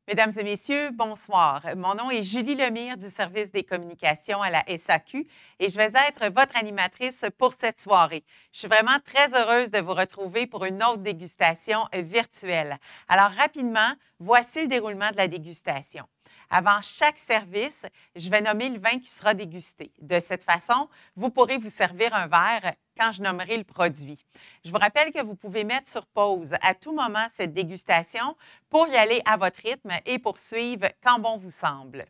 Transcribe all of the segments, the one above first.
Mesdames et messieurs, bonsoir. Mon nom est Julie Lemire du service des communications à la SAQ et je vais être votre animatrice pour cette soirée. Je suis vraiment très heureuse de vous retrouver pour une autre dégustation virtuelle. Alors rapidement, voici le déroulement de la dégustation. Avant chaque service, je vais nommer le vin qui sera dégusté. De cette façon, vous pourrez vous servir un verre quand je nommerai le produit. Je vous rappelle que vous pouvez mettre sur pause à tout moment cette dégustation pour y aller à votre rythme et poursuivre quand bon vous semble.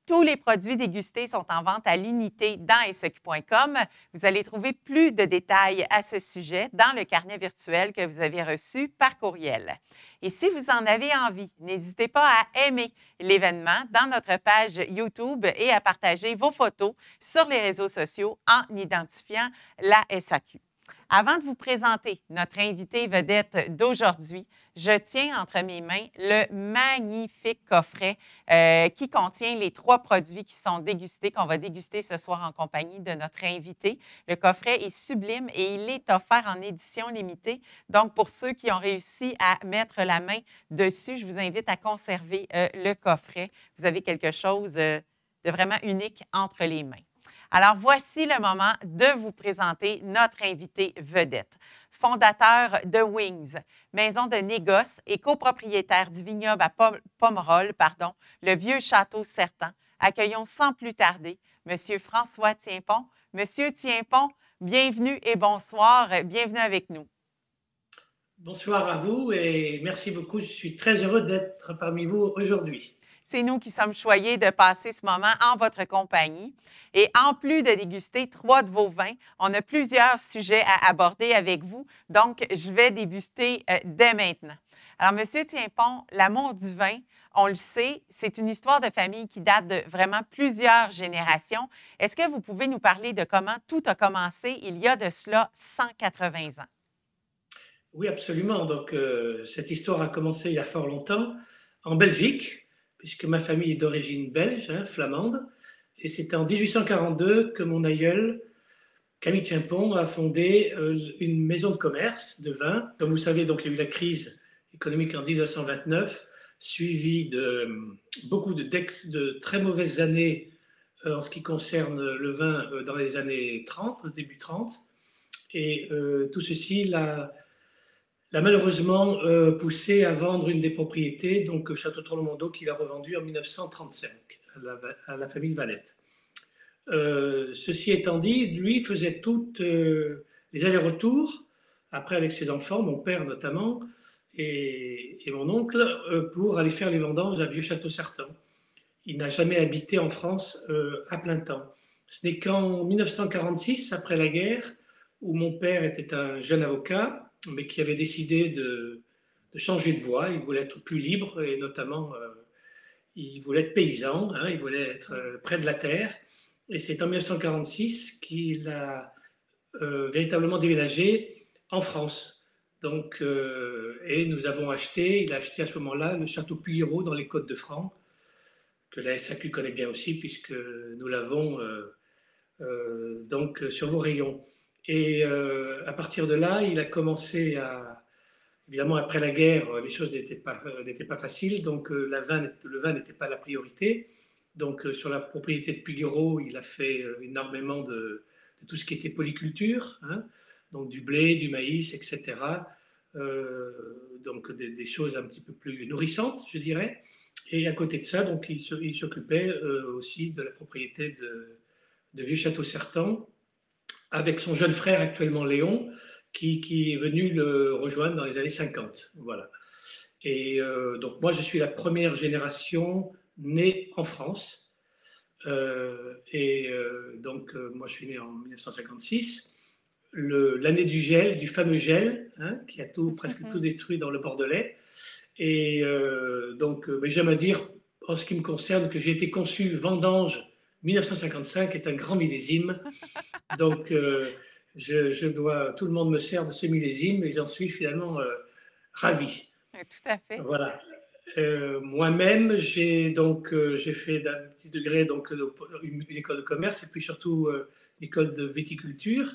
Tous les produits dégustés sont en vente à l'unité dans SQ.com. Vous allez trouver plus de détails à ce sujet dans le carnet virtuel que vous avez reçu par courriel. Et si vous en avez envie, n'hésitez pas à aimer l'événement dans notre page YouTube et à partager vos photos sur les réseaux sociaux en identifiant la SAQ. Avant de vous présenter notre invité vedette d'aujourd'hui, je tiens entre mes mains le magnifique coffret qui contient les 3 produits qui sont dégustés, qu'on va déguster ce soir en compagnie de notre invité. Le coffret est sublime et il est offert en édition limitée. Donc, pour ceux qui ont réussi à mettre la main dessus, je vous invite à conserver le coffret. Vous avez quelque chose de vraiment unique entre les mains. Alors, voici le moment de vous présenter notre invité vedette. Fondateur de Wings, maison de négoce et copropriétaire du vignoble à Pomerol, le vieux château Certan. Accueillons sans plus tarder M. François Tienpont. Monsieur Tienpont, bienvenue et bonsoir. Bienvenue avec nous. Bonsoir à vous et merci beaucoup. Je suis très heureux d'être parmi vous aujourd'hui. C'est nous qui sommes choyés de passer ce moment en votre compagnie. Et en plus de déguster 3 de vos vins, on a plusieurs sujets à aborder avec vous. Donc, je vais déguster dès maintenant. Alors, Monsieur Tienpont, l'amour du vin, on le sait, c'est une histoire de famille qui date de vraiment plusieurs générations. Est-ce que vous pouvez nous parler de comment tout a commencé il y a de cela 180 ans? Oui, absolument. Donc, cette histoire a commencé il y a fort longtemps en Belgique, puisque ma famille est d'origine belge, hein, flamande. Et c'est en 1842 que mon aïeul, Camille Tienpont, a fondé une maison de commerce de vin. Comme vous savez, donc, il y a eu la crise économique en 1929, suivie de beaucoup de très mauvaises années en ce qui concerne le vin dans les années 30, début 30. Et tout ceci l'a malheureusement poussé à vendre une des propriétés, donc Château Trollmondo, qu'il a revendu en 1935 à la famille Valette. Ceci étant dit, lui faisait toutes les allers-retours, après avec ses enfants, mon père notamment, et mon oncle, pour aller faire les vendanges à Vieux-Château-Certan. Il n'a jamais habité en France à plein temps. Ce n'est qu'en 1946, après la guerre, où mon père était un jeune avocat, mais qui avait décidé de changer de voie. Il voulait être plus libre et notamment, il voulait être paysan, hein, il voulait être près de la terre. Et c'est en 1946 qu'il a véritablement déménagé en France. Donc, et nous avons acheté, il a acheté à ce moment-là le château Puyrault dans les Côtes-de-France, que la SAQ connaît bien aussi, puisque nous l'avons donc sur vos rayons. Et à partir de là, il a commencé à... Évidemment, après la guerre, les choses n'étaient pas faciles, donc le vin n'était pas la priorité. Donc sur la propriété de Puyrault, il a fait énormément de tout ce qui était polyculture, hein, donc du blé, du maïs, etc. Donc des choses un petit peu plus nourrissantes, je dirais. Et à côté de ça, donc, il s'occupait aussi de la propriété de Vieux-Château-Certan, avec son jeune frère actuellement Léon, qui est venu le rejoindre dans les années 50. Voilà. Et donc moi, je suis la première génération née en France. Donc moi, je suis né en 1956. L'année du gel, du fameux gel, hein, qui a presque tout détruit dans le Bordelais. Et donc, j'aime à dire, en ce qui me concerne, que j'ai été conçu vendange 1955 est un grand millésime. Donc, tout le monde me sert de ce millésime et j'en suis finalement ravi. Tout à fait. Voilà. Moi-même, j'ai fait d'un petit degré donc une école de commerce et puis surtout une école de viticulture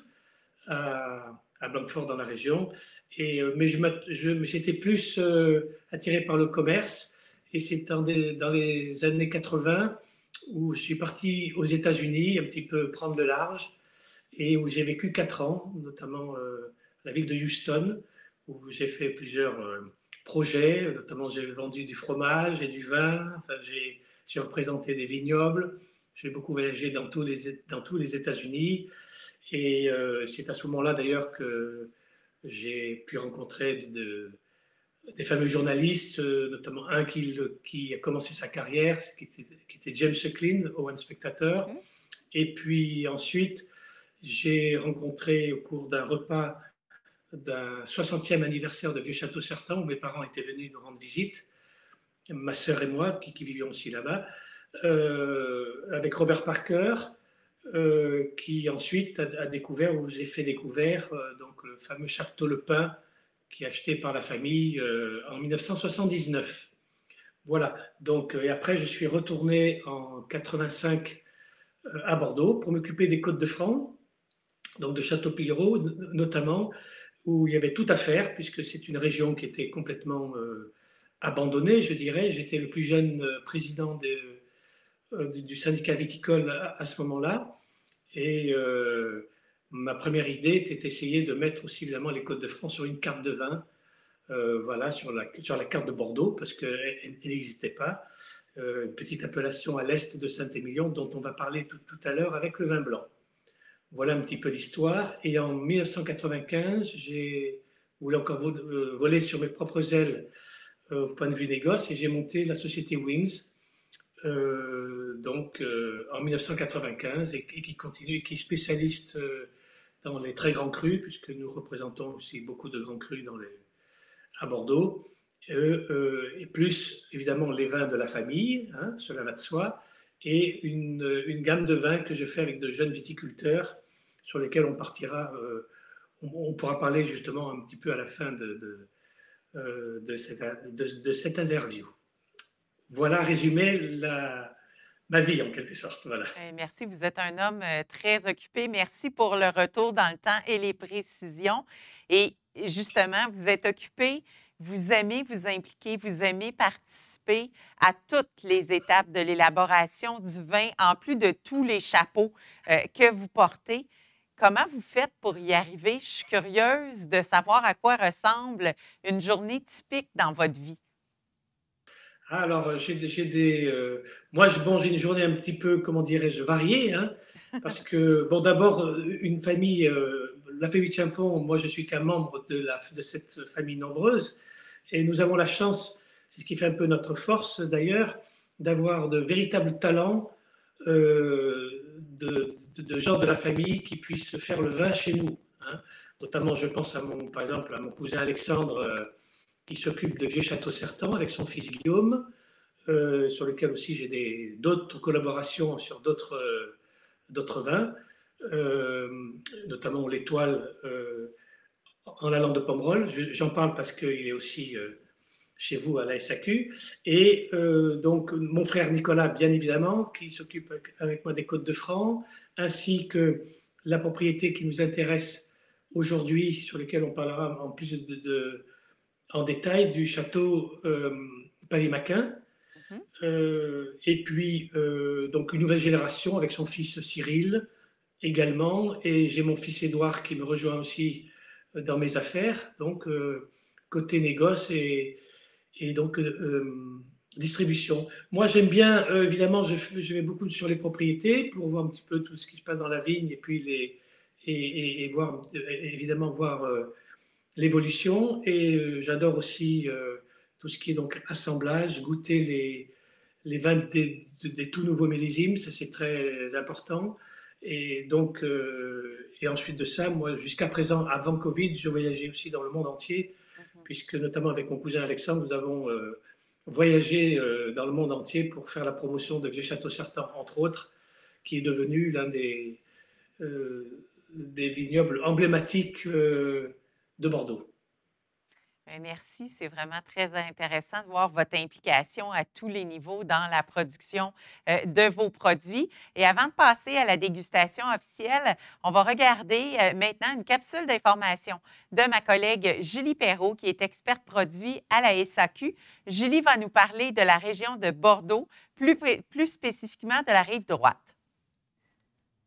à Blanquefort dans la région. Mais j'étais plus attiré par le commerce Et c'est dans les années 80 où je suis parti aux États-Unis, un petit peu prendre le large, et où j'ai vécu 4 ans, notamment la ville de Houston, où j'ai fait plusieurs projets, notamment j'ai vendu du fromage et du vin, enfin, j'ai représenté des vignobles, j'ai beaucoup voyagé dans tous les États-Unis, et c'est à ce moment-là d'ailleurs que j'ai pu rencontrer des fameux journalistes, notamment un qui a commencé sa carrière, qui était James Suckling, au One Spectator. Mhm. Et puis ensuite, j'ai rencontré au cours d'un repas d'un 60e anniversaire de Vieux-Château-Certain, où mes parents étaient venus nous rendre visite, ma sœur et moi, qui vivions aussi là-bas, avec Robert Parker, qui ensuite a découvert, ou j'ai fait découvrir, donc le fameux Château Le Pin, qui est acheté par la famille en 1979. Voilà, donc, et après je suis retourné en 85 à Bordeaux pour m'occuper des Côtes de France, donc de Château-Pillerault notamment, où il y avait tout à faire, puisque c'est une région qui était complètement abandonnée, je dirais. J'étais le plus jeune président du syndicat viticole à ce moment-là. Et ma première idée était d'essayer de mettre aussi évidemment les Côtes de France sur une carte de vin, voilà, sur la carte de Bordeaux, parce qu'elle n'existait pas. Une petite appellation à l'est de Saint-Émilion, dont on va parler tout à l'heure avec le vin blanc. Voilà un petit peu l'histoire. Et en 1995, j'ai voulu encore voler sur mes propres ailes au point de vue négoce, et j'ai monté la société Wings, en 1995, et qui continue, et qui est spécialiste dans les très grands crus, puisque nous représentons aussi beaucoup de grands crus à Bordeaux, et plus évidemment les vins de la famille, hein, cela va de soi, et une gamme de vins que je fais avec de jeunes viticulteurs sur lesquels on partira, on pourra parler justement un petit peu à la fin de cette interview. Voilà résumé ma vie en quelque sorte. Voilà. Merci, vous êtes un homme très occupé. Merci pour le retour dans le temps et les précisions. Et justement, vous êtes occupé, vous aimez vous impliquer, vous aimez participer à toutes les étapes de l'élaboration du vin, en plus de tous les chapeaux que vous portez. Comment vous faites pour y arriver? Je suis curieuse de savoir à quoi ressemble une journée typique dans votre vie. Alors, moi, bon, j'ai une journée un petit peu, comment dirais-je, variée, hein, parce que, bon, d'abord, une famille, la famille Champon, moi, je suis qu'un membre de cette famille nombreuse, et nous avons la chance, c'est ce qui fait un peu notre force d'ailleurs, d'avoir de véritables talents de gens de la famille qui puissent faire le vin chez nous, hein. Notamment, je pense par exemple, à mon cousin Alexandre, qui s'occupe de Vieux-Château-Certain avec son fils Guillaume, sur lequel aussi j'ai d'autres collaborations sur d'autres vins, notamment l'Étoile en la lande de Pomerol. J'en parle parce qu'il est aussi chez vous à la SAQ. Et donc mon frère Nicolas, bien évidemment, qui s'occupe avec moi des Côtes de France, ainsi que la propriété qui nous intéresse aujourd'hui, sur laquelle on parlera en plus en détail, du château Palais-Maquin. Mhm. Et puis, donc, une nouvelle génération avec son fils Cyril également. Et j'ai mon fils Édouard qui me rejoint aussi dans mes affaires, donc côté négoce et donc distribution. Moi, j'aime bien, évidemment, je vais beaucoup sur les propriétés pour voir un petit peu tout ce qui se passe dans la vigne et puis et voir, évidemment, voir l'évolution. Et j'adore aussi tout ce qui est donc assemblage, goûter les vins des tout nouveaux millésimes, ça c'est très important. Et donc, et ensuite de ça, moi, jusqu'à présent, avant Covid, je voyageais aussi dans le monde entier, Mhm. puisque notamment avec mon cousin Alexandre, nous avons voyagé dans le monde entier pour faire la promotion de Vieux-Château-Certain, entre autres, qui est devenu l'un des vignobles emblématiques de Bordeaux. Ben, merci, c'est vraiment très intéressant de voir votre implication à tous les niveaux dans la production de vos produits. Et avant de passer à la dégustation officielle, on va regarder maintenant une capsule d'information de ma collègue Julie Perrault, qui est experte produit à la SAQ. Julie va nous parler de la région de Bordeaux, plus spécifiquement de la rive droite.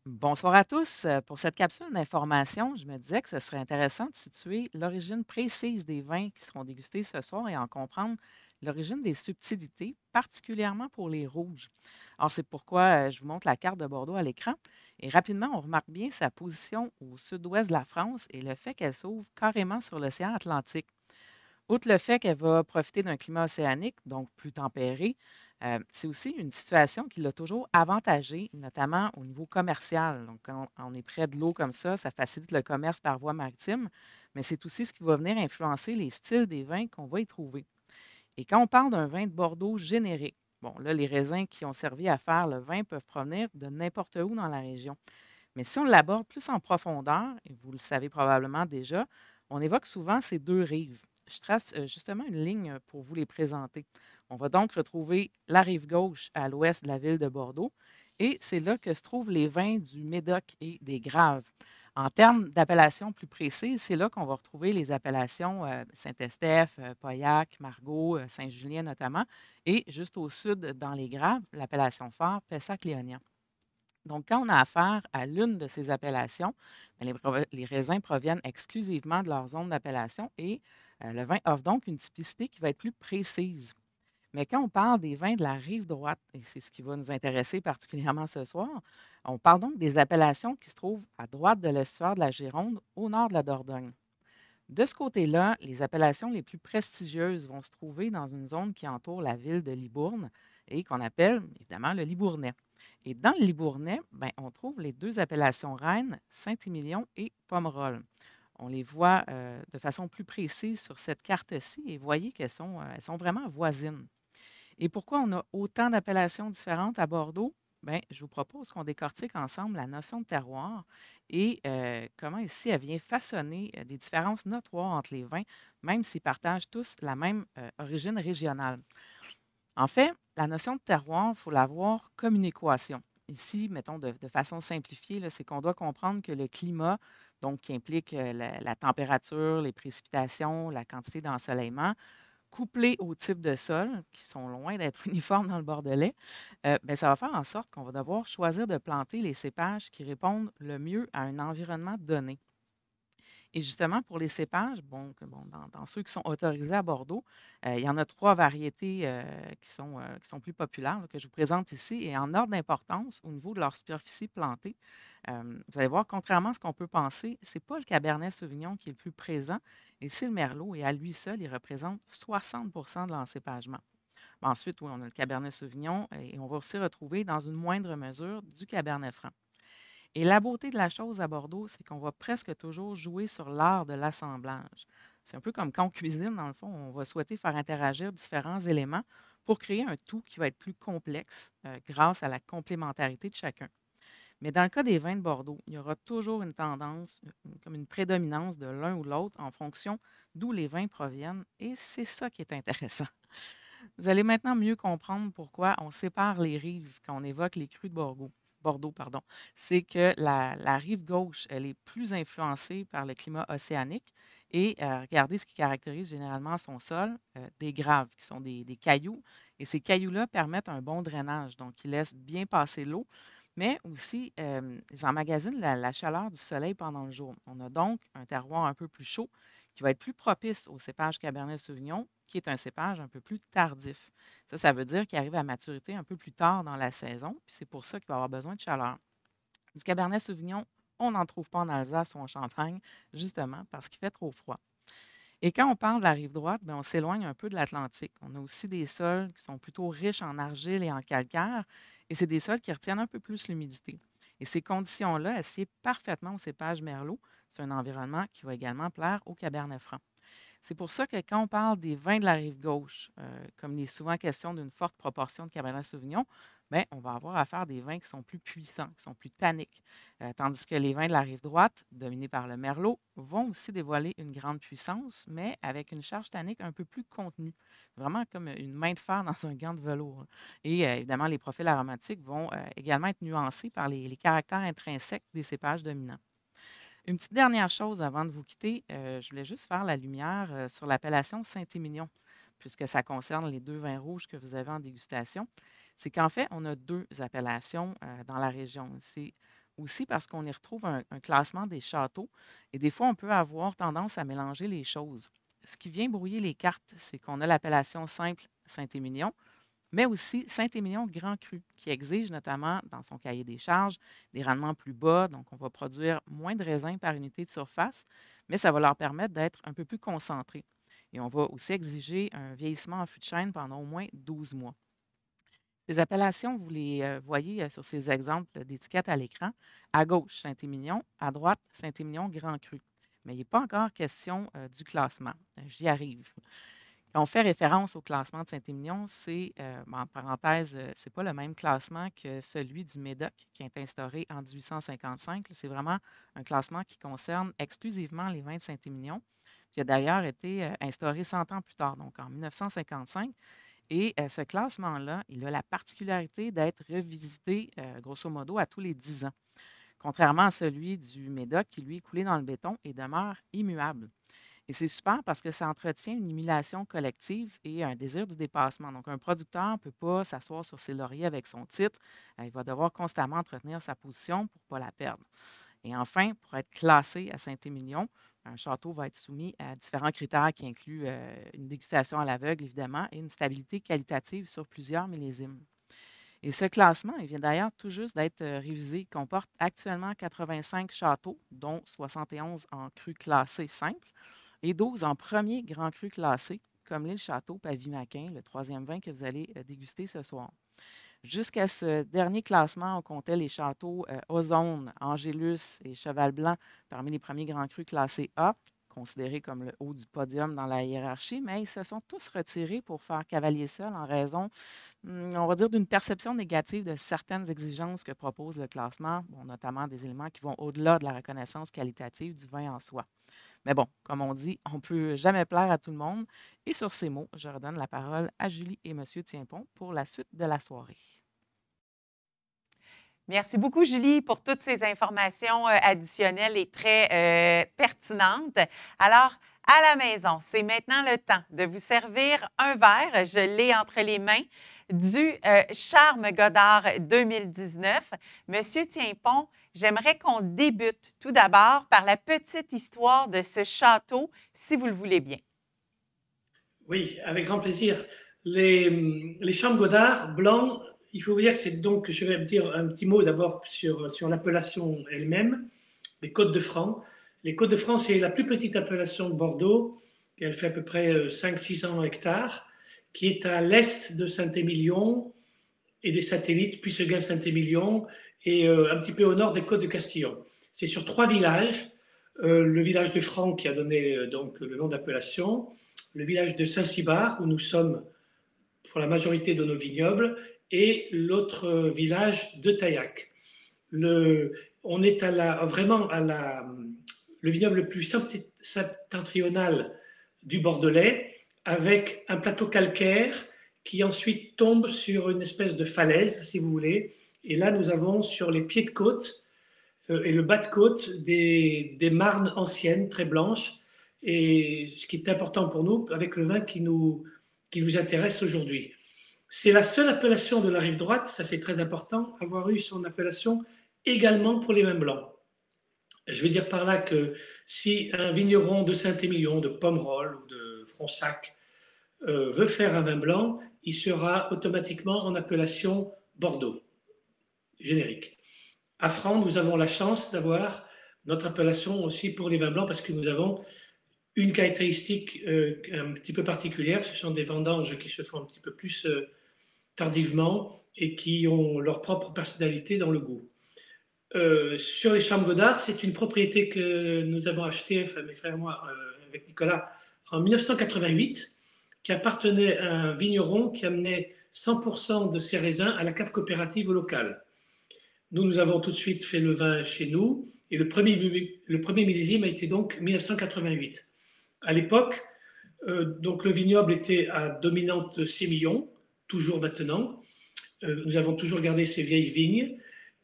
Bonsoir à tous. Pour cette capsule d'information, je me disais que ce serait intéressant de situer l'origine précise des vins qui seront dégustés ce soir et en comprendre l'origine des subtilités, particulièrement pour les rouges. Alors, c'est pourquoi je vous montre la carte de Bordeaux à l'écran. Et rapidement, on remarque bien sa position au sud-ouest de la France et le fait qu'elle s'ouvre carrément sur l'océan Atlantique. Outre le fait qu'elle va profiter d'un climat océanique, donc plus tempéré, c'est aussi une situation qui l'a toujours avantagée, notamment au niveau commercial. Donc, quand on est près de l'eau comme ça facilite le commerce par voie maritime, mais c'est aussi ce qui va venir influencer les styles des vins qu'on va y trouver. Et quand on parle d'un vin de Bordeaux générique, bon, là, les raisins qui ont servi à faire le vin peuvent provenir de n'importe où dans la région. Mais si on l'aborde plus en profondeur, et vous le savez probablement déjà, on évoque souvent ces deux rives. Je trace justement une ligne pour vous les présenter. On va donc retrouver la rive gauche à l'ouest de la ville de Bordeaux et c'est là que se trouvent les vins du Médoc et des Graves. En termes d'appellation plus précise, c'est là qu'on va retrouver les appellations Saint-Estèphe, Pauillac, Margaux, Saint-Julien notamment, et juste au sud, dans les Graves, l'appellation phare, Pessac-Léognan. Donc, quand on a affaire à l'une de ces appellations, ben, les raisins proviennent exclusivement de leur zone d'appellation et le vin offre donc une typicité qui va être plus précise. Mais quand on parle des vins de la rive droite, et c'est ce qui va nous intéresser particulièrement ce soir, on parle donc des appellations qui se trouvent à droite de l'estuaire de la Gironde, au nord de la Dordogne. De ce côté-là, les appellations les plus prestigieuses vont se trouver dans une zone qui entoure la ville de Libourne et qu'on appelle évidemment le Libournais. Et dans le Libournais, ben, on trouve les deux appellations reines, Saint-Émilion et Pomerol. On les voit de façon plus précise sur cette carte-ci et voyez elles sont vraiment voisines. Et pourquoi on a autant d'appellations différentes à Bordeaux? Bien, je vous propose qu'on décortique ensemble la notion de terroir et comment ici elle vient façonner des différences notoires entre les vins, même s'ils partagent tous la même origine régionale. En fait, la notion de terroir, il faut la voir comme une équation. Ici, mettons de façon simplifiée, là, c'est qu'on doit comprendre que le climat, donc qui implique la température, les précipitations, la quantité d'ensoleillement, couplé au type de sol, qui sont loin d'être uniformes dans le Bordelais, ben, ça va faire en sorte qu'on va devoir choisir de planter les cépages qui répondent le mieux à un environnement donné. Et justement, pour les cépages, dans ceux qui sont autorisés à Bordeaux, il y en a 3 variétés qui sont plus populaires, là, que je vous présente ici. Et en ordre d'importance, au niveau de leur superficie plantée, vous allez voir, contrairement à ce qu'on peut penser, c'est pas le Cabernet Sauvignon qui est le plus présent, et c'est le Merlot. Et à lui seul, il représente 60 de l'encépagement. Ensuite, oui, on a le Cabernet Sauvignon et on va aussi retrouver dans une moindre mesure du Cabernet Franc. Et la beauté de la chose à Bordeaux, c'est qu'on va presque toujours jouer sur l'art de l'assemblage. C'est un peu comme quand on cuisine, dans le fond, on va souhaiter faire interagir différents éléments pour créer un tout qui va être plus complexe grâce à la complémentarité de chacun. Mais dans le cas des vins de Bordeaux, il y aura toujours une tendance, comme une prédominance de l'un ou l'autre en fonction d'où les vins proviennent. Et c'est ça qui est intéressant. Vous allez maintenant mieux comprendre pourquoi on sépare les rives quand on évoque les crus de Bordeaux. Bordeaux, pardon. C'est que la rive gauche, elle est plus influencée par le climat océanique et regardez ce qui caractérise généralement son sol, des graves, qui sont des cailloux. Et ces cailloux-là permettent un bon drainage, donc ils laissent bien passer l'eau, mais aussi ils emmagasinent la chaleur du soleil pendant le jour. On a donc un terroir un peu plus chaud qui va être plus propice au cépage Cabernet Sauvignon, qui est un cépage un peu plus tardif. Ça veut dire qu'il arrive à maturité un peu plus tard dans la saison, puis c'est pour ça qu'il va avoir besoin de chaleur. Du Cabernet Sauvignon, on n'en trouve pas en Alsace ou en Champagne, justement parce qu'il fait trop froid. Et quand on parle de la rive droite, bien, on s'éloigne un peu de l'Atlantique. On a aussi des sols qui sont plutôt riches en argile et en calcaire, et c'est des sols qui retiennent un peu plus l'humidité. Et ces conditions-là assiedent parfaitement au cépage Merlot. C'est un environnement qui va également plaire au Cabernet Franc. C'est pour ça que quand on parle des vins de la rive gauche, comme il est souvent question d'une forte proportion de Cabernet Sauvignon, ben, on va avoir affaire à des vins qui sont plus puissants, qui sont plus tanniques. Tandis que les vins de la rive droite, dominés par le Merlot, vont aussi dévoiler une grande puissance, mais avec une charge tannique un peu plus contenue. Vraiment comme une main de fer dans un gant de velours, hein. Et évidemment, les profils aromatiques vont également être nuancés par les caractères intrinsèques des cépages dominants. Une petite dernière chose avant de vous quitter, je voulais juste faire la lumière sur l'appellation Saint-Émilion, puisque ça concerne les deux vins rouges que vous avez en dégustation. C'est qu'en fait, on a deux appellations dans la région. C'est aussi parce qu'on y retrouve un classement des châteaux et des fois, on peut avoir tendance à mélanger les choses. Ce qui vient brouiller les cartes, c'est qu'on a l'appellation simple Saint-Émilion, mais aussi Saint-Émilion Grand Cru, qui exige notamment dans son cahier des charges des rendements plus bas. Donc, on va produire moins de raisins par unité de surface, mais ça va leur permettre d'être un peu plus concentrés. Et on va aussi exiger un vieillissement en fût de chêne pendant au moins 12 mois. Ces appellations, vous les voyez sur ces exemples d'étiquettes à l'écran. À gauche, Saint-Émilion, à droite, Saint-Émilion Grand Cru. Mais il n'est pas encore question du classement. J'y arrive. Quand on fait référence au classement de Saint-Émilion, c'est, en parenthèse, c'est pas le même classement que celui du Médoc qui est instauré en 1855. C'est vraiment un classement qui concerne exclusivement les vins de Saint-Émilion, qui a d'ailleurs été instauré 100 ans plus tard, donc en 1955. Et ce classement-là, il a la particularité d'être revisité, grosso modo, à tous les 10 ans, contrairement à celui du Médoc qui, lui, est coulé dans le béton et demeure immuable. Et c'est super parce que ça entretient une émulation collective et un désir du dépassement. Donc, un producteur ne peut pas s'asseoir sur ses lauriers avec son titre. Il va devoir constamment entretenir sa position pour ne pas la perdre. Et enfin, pour être classé à Saint-Émilion, un château va être soumis à différents critères qui incluent une dégustation à l'aveugle, évidemment, et une stabilité qualitative sur plusieurs millésimes. Et ce classement, il vient d'ailleurs tout juste d'être révisé. Il comporte actuellement 85 châteaux, dont 71 en cru classé simple et 12 en premier grand cru classé, comme l'est le château Pavie-Maquin, le troisième vin que vous allez déguster ce soir. Jusqu'à ce dernier classement, on comptait les châteaux Ozone, Angélus et Cheval Blanc parmi les premiers grands crus classés A, considérés comme le haut du podium dans la hiérarchie, mais ils se sont tous retirés pour faire cavalier seul en raison, on va dire, d'une perception négative de certaines exigences que propose le classement, bon, notamment des éléments qui vont au-delà de la reconnaissance qualitative du vin en soi. Mais bon, comme on dit, on ne peut jamais plaire à tout le monde. Et sur ces mots, je redonne la parole à Julie et M. Tienpont pour la suite de la soirée. Merci beaucoup, Julie, pour toutes ces informations additionnelles et très pertinentes. Alors, à la maison, c'est maintenant le temps de vous servir un verre. Je l'ai entre les mains du Charme Godard 2019. Monsieur Tienpont, j'aimerais qu'on débute tout d'abord par la petite histoire de ce château, si vous le voulez bien. Oui, avec grand plaisir. Les Charmes Godard blancs, il faut vous dire que c'est donc, je vais dire un petit mot d'abord sur l'appellation elle-même, les Côtes de France. Les Côtes de France, c'est la plus petite appellation de Bordeaux, elle fait à peu près 500-600 hectares, qui est à l'est de Saint-Émilion et des satellites, Puisseguin, Saint-Émilion, et un petit peu au nord des Côtes de Castillon. C'est sur 3 villages, le village de Franck qui a donné donc le nom d'appellation, le village de Saint-Cybard, où nous sommes pour la majorité de nos vignobles, et l'autre village de Taillac. On est le vignoble le plus septentrional du Bordelais, avec un plateau calcaire qui ensuite tombe sur une espèce de falaise, si vous voulez. Et là, nous avons sur les pieds de côte et le bas de côte des marnes anciennes, très blanches. Et ce qui est important pour nous, avec le vin qui nous intéresse aujourd'hui. C'est la seule appellation de la rive droite, ça c'est très important, avoir eu son appellation également pour les vins blancs. Je veux dire par là que si un vigneron de Saint-Émilion, de Pomerol ou de Fronsac veut faire un vin blanc, il sera automatiquement en appellation Bordeaux, générique. À Franc, nous avons la chance d'avoir notre appellation aussi pour les vins blancs parce que nous avons une caractéristique un petit peu particulière, ce sont des vendanges qui se font un petit peu plus tardivement et qui ont leur propre personnalité dans le goût. Sur les Charmes Godard, c'est une propriété que nous avons achetée, enfin, mes frères et moi, avec Nicolas, en 1988 qui appartenait à un vigneron qui amenait 100% de ses raisins à la cave coopérative locale. Nous avons tout de suite fait le vin chez nous et le premier millésime a été donc 1988. À l'époque, donc le vignoble était à dominante sémillon, toujours maintenant. Nous avons toujours gardé ces vieilles vignes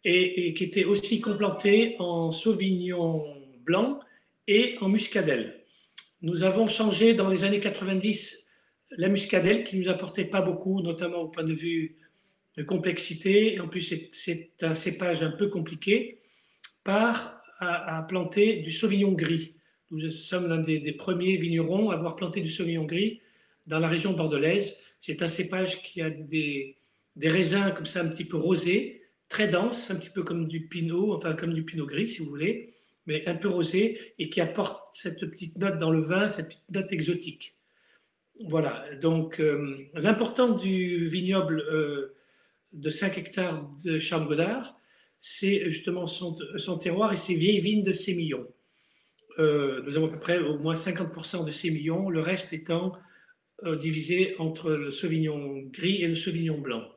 et qui étaient aussi complantées en sauvignon blanc et en muscadelle. Nous avons changé dans les années 90 la muscadelle qui ne nous apportait pas beaucoup, notamment au point de vue de complexité. En plus, c'est un cépage un peu compliqué, à planter du sauvignon gris. Nous sommes l'un des premiers vignerons à avoir planté du sauvignon gris dans la région bordelaise. C'est un cépage qui a des raisins comme ça un petit peu rosés, très denses, un petit peu comme du pinot, enfin comme du pinot gris si vous voulez, mais un peu rosé et qui apporte cette petite note dans le vin, cette petite note exotique. Voilà, donc l'important du vignoble de 5 hectares de Charmes-Godard, c'est justement son terroir et ses vieilles vignes de sémillon. Nous avons à peu près au moins 50% de sémillon, le reste étant divisé entre le sauvignon gris et le sauvignon blanc.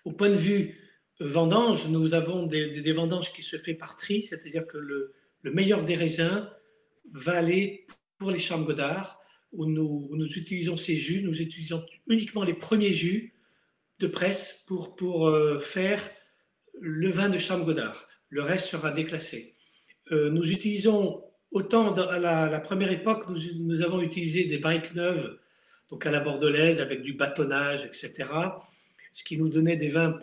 Au point de vue vendange, nous avons des vendanges qui se fait par tri, c'est-à-dire que le meilleur des raisins va aller pour les Charmes-Godard, où nous utilisons ces jus, nous utilisons uniquement les premiers jus de presse pour faire le vin de Charmes-Godard. Le reste sera déclassé. Nous utilisons autant à la première époque, nous avons utilisé des barriques neuves, donc à la bordelaise avec du bâtonnage, etc. Ce qui nous donnait des vins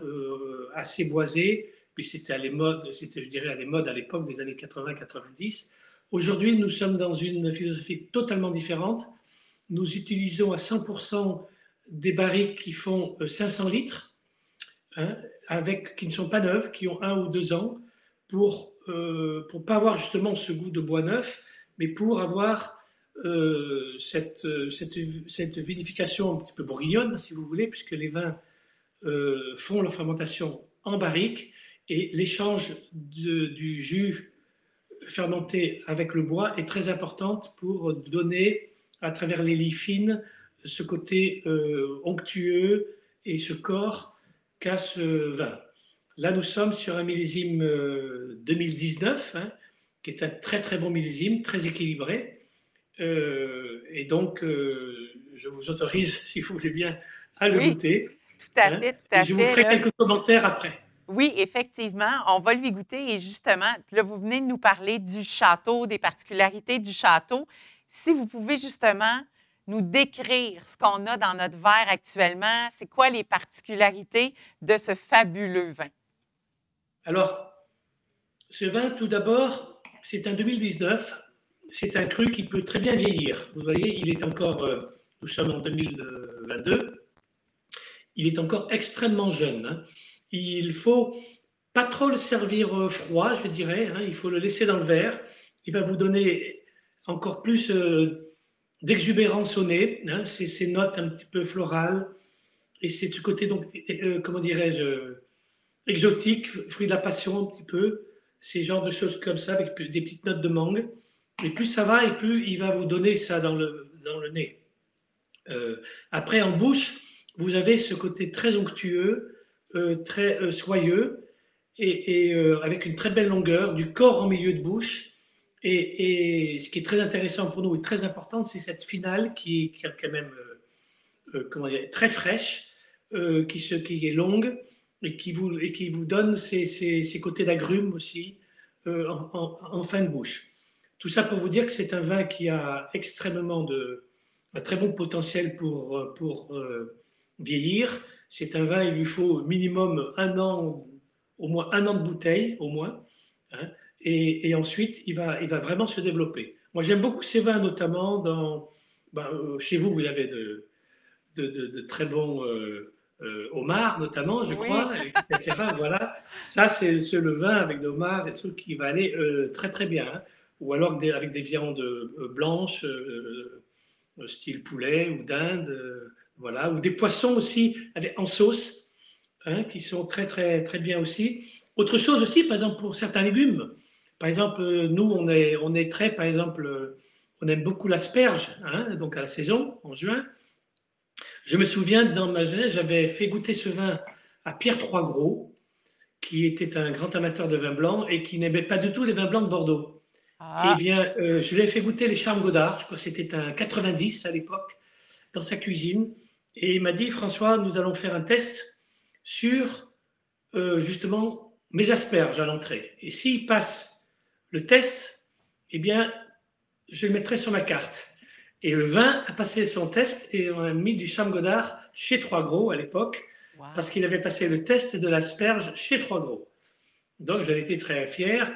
assez boisés. Puis c'était je dirais à les modes à l'époque des années 80-90. Aujourd'hui, nous sommes dans une philosophie totalement différente. Nous utilisons à 100% des barriques qui font 500 litres, hein, qui ne sont pas neuves, qui ont 1 ou 2 ans, pour pas avoir justement ce goût de bois neuf, mais pour avoir cette vinification un petit peu bourguignonne, si vous voulez, puisque les vins font leur fermentation en barrique et l'échange du jus fermenté avec le bois est très importante pour donner, à travers les lies fines, ce côté onctueux et ce corps qu'a ce vin. Là, nous sommes sur un millésime 2019, hein, qui est un très très bon millésime, très équilibré. Et donc, je vous autorise, si vous voulez bien, à le goûter. Tout à fait, tout à fait. Je vous ferai quelques commentaires après. Oui, effectivement, on va lui goûter et justement, là, vous venez de nous parler du château, des particularités du château. Si vous pouvez justement nous décrire ce qu'on a dans notre verre actuellement, c'est quoi les particularités de ce fabuleux vin? Alors, ce vin, tout d'abord, c'est un 2019, c'est un cru qui peut très bien vieillir. Vous voyez, il est encore, nous sommes en 2022, il est encore extrêmement jeune, hein. Il faut pas trop le servir froid, je dirais, hein. Il faut le laisser dans le verre. Il va vous donner encore plus d'exubérance au nez, hein. Ces notes un petit peu florales. Et c'est du côté, donc, comment dirais-je, exotique, fruit de la passion un petit peu. Ces genres de choses comme ça, avec des petites notes de mangue. Et plus ça va, et plus il va vous donner ça dans le nez. Après, en bouche, vous avez ce côté très onctueux, très soyeux et avec une très belle longueur, du corps en milieu de bouche. Et ce qui est très intéressant pour nous et très important, c'est cette finale qui est quand même comment dire, très fraîche, qui est longue et qui vous donne ces côtés d'agrumes aussi en fin de bouche. Tout ça pour vous dire que c'est un vin qui a extrêmement un très bon potentiel pour vieillir. C'est un vin, il lui faut minimum 1 an, au moins 1 an de bouteille, au moins. Hein, et ensuite, il va vraiment se développer. Moi, j'aime beaucoup ces vins, notamment chez vous, vous avez de très bons homards, notamment, je crois, etc. Voilà. Ça, c'est le vin avec des homards et tout qui va aller très, très bien. Hein. Ou alors avec des viandes blanches, style poulet ou dinde. Voilà, ou des poissons aussi en sauce, hein, qui sont très, très, très bien aussi. Autre chose aussi, par exemple, pour certains légumes. Par exemple, nous, on est très, par exemple, on aime beaucoup l'asperge, hein, donc à la saison, en juin. Je me souviens, dans ma jeunesse, j'avais fait goûter ce vin à Pierre Troisgros, qui était un grand amateur de vin blanc et qui n'aimait pas du tout les vins blancs de Bordeaux. Eh Ah, bien, je lui ai fait goûter les Charmes Godard, je crois que c'était un 90 à l'époque, dans sa cuisine. Et il m'a dit, François, nous allons faire un test sur justement mes asperges à l'entrée. Et s'il passe le test, eh bien, je le mettrai sur ma carte. Et le vin a passé son test et on a mis du Charme Godard chez Troisgros à l'époque, parce wow. qu'il avait passé le test de l'asperge chez Troisgros. Donc j'en étais très fier.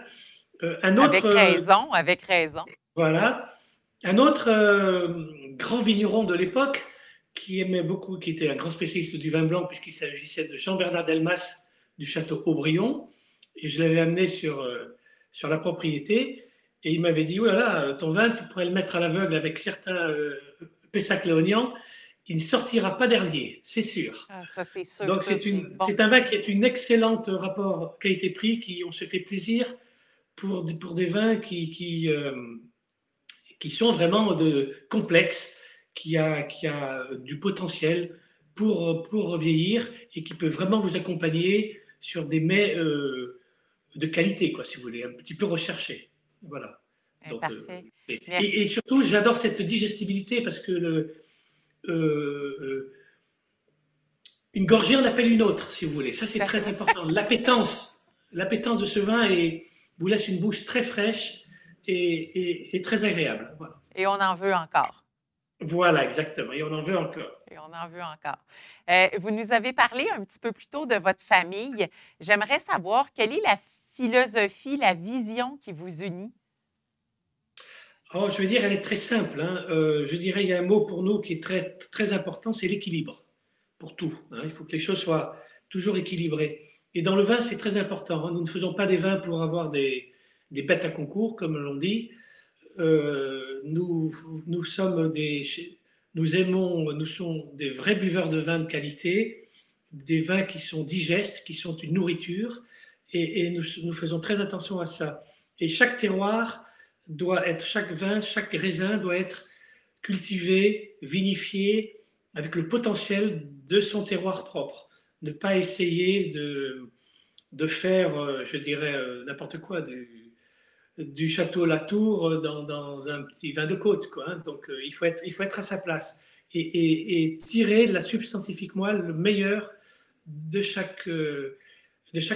Un autre, Avec raison, avec raison. voilà, un autre grand vigneron de l'époque qui aimait beaucoup, qui était un grand spécialiste du vin blanc, puisqu'il s'agissait de Jean-Bernard Delmas du château Aubryon, et je l'avais amené sur la propriété, et il m'avait dit, oh là là, ton vin, tu pourrais le mettre à l'aveugle avec certains Pessac-Léognan, il ne sortira pas dernier, c'est sûr. Ah, ça, c'est sûr, Donc ça, c'est bon. c'est un vin qui est une excellente rapport qualité-prix, qui on se fait plaisir pour des vins qui sont vraiment complexes, qui a du potentiel pour vieillir et qui peut vraiment vous accompagner sur des mets de qualité, quoi, si vous voulez, un petit peu recherchés. Voilà. Donc, Parfait. et, Merci. et surtout, j'adore cette digestibilité parce que une gorgée en appelle une autre, si vous voulez. Ça, c'est très important. L'appétence de ce vin vous laisse une bouche très fraîche et très agréable. Voilà. Et on en veut encore. Voilà, exactement. Et on en veut encore. Et on en veut encore. Vous nous avez parlé un petit peu plus tôt de votre famille. J'aimerais savoir quelle est la philosophie, la vision qui vous unit? Oh, je veux dire, elle est très simple, hein. Je dirais, il y a un mot pour nous qui est très, très important, c'est l'équilibre. Pour tout, hein. Il faut que les choses soient toujours équilibrées. Et dans le vin, c'est très important, hein. Nous ne faisons pas des vins pour avoir des bêtes à concours, comme l'on dit. Nous sommes nous sommes des vrais buveurs de vin de qualité, des vins qui sont digestes, qui sont une nourriture, et nous faisons très attention à ça. Et chaque terroir chaque vin, chaque raisin doit être cultivé, vinifié, avec le potentiel de son terroir propre. Ne pas essayer de faire, je dirais, n'importe quoi, du château Latour dans un petit vin de côte, quoi, hein. Donc il faut être à sa place et tirer de la substantifique moelle le meilleur de chaque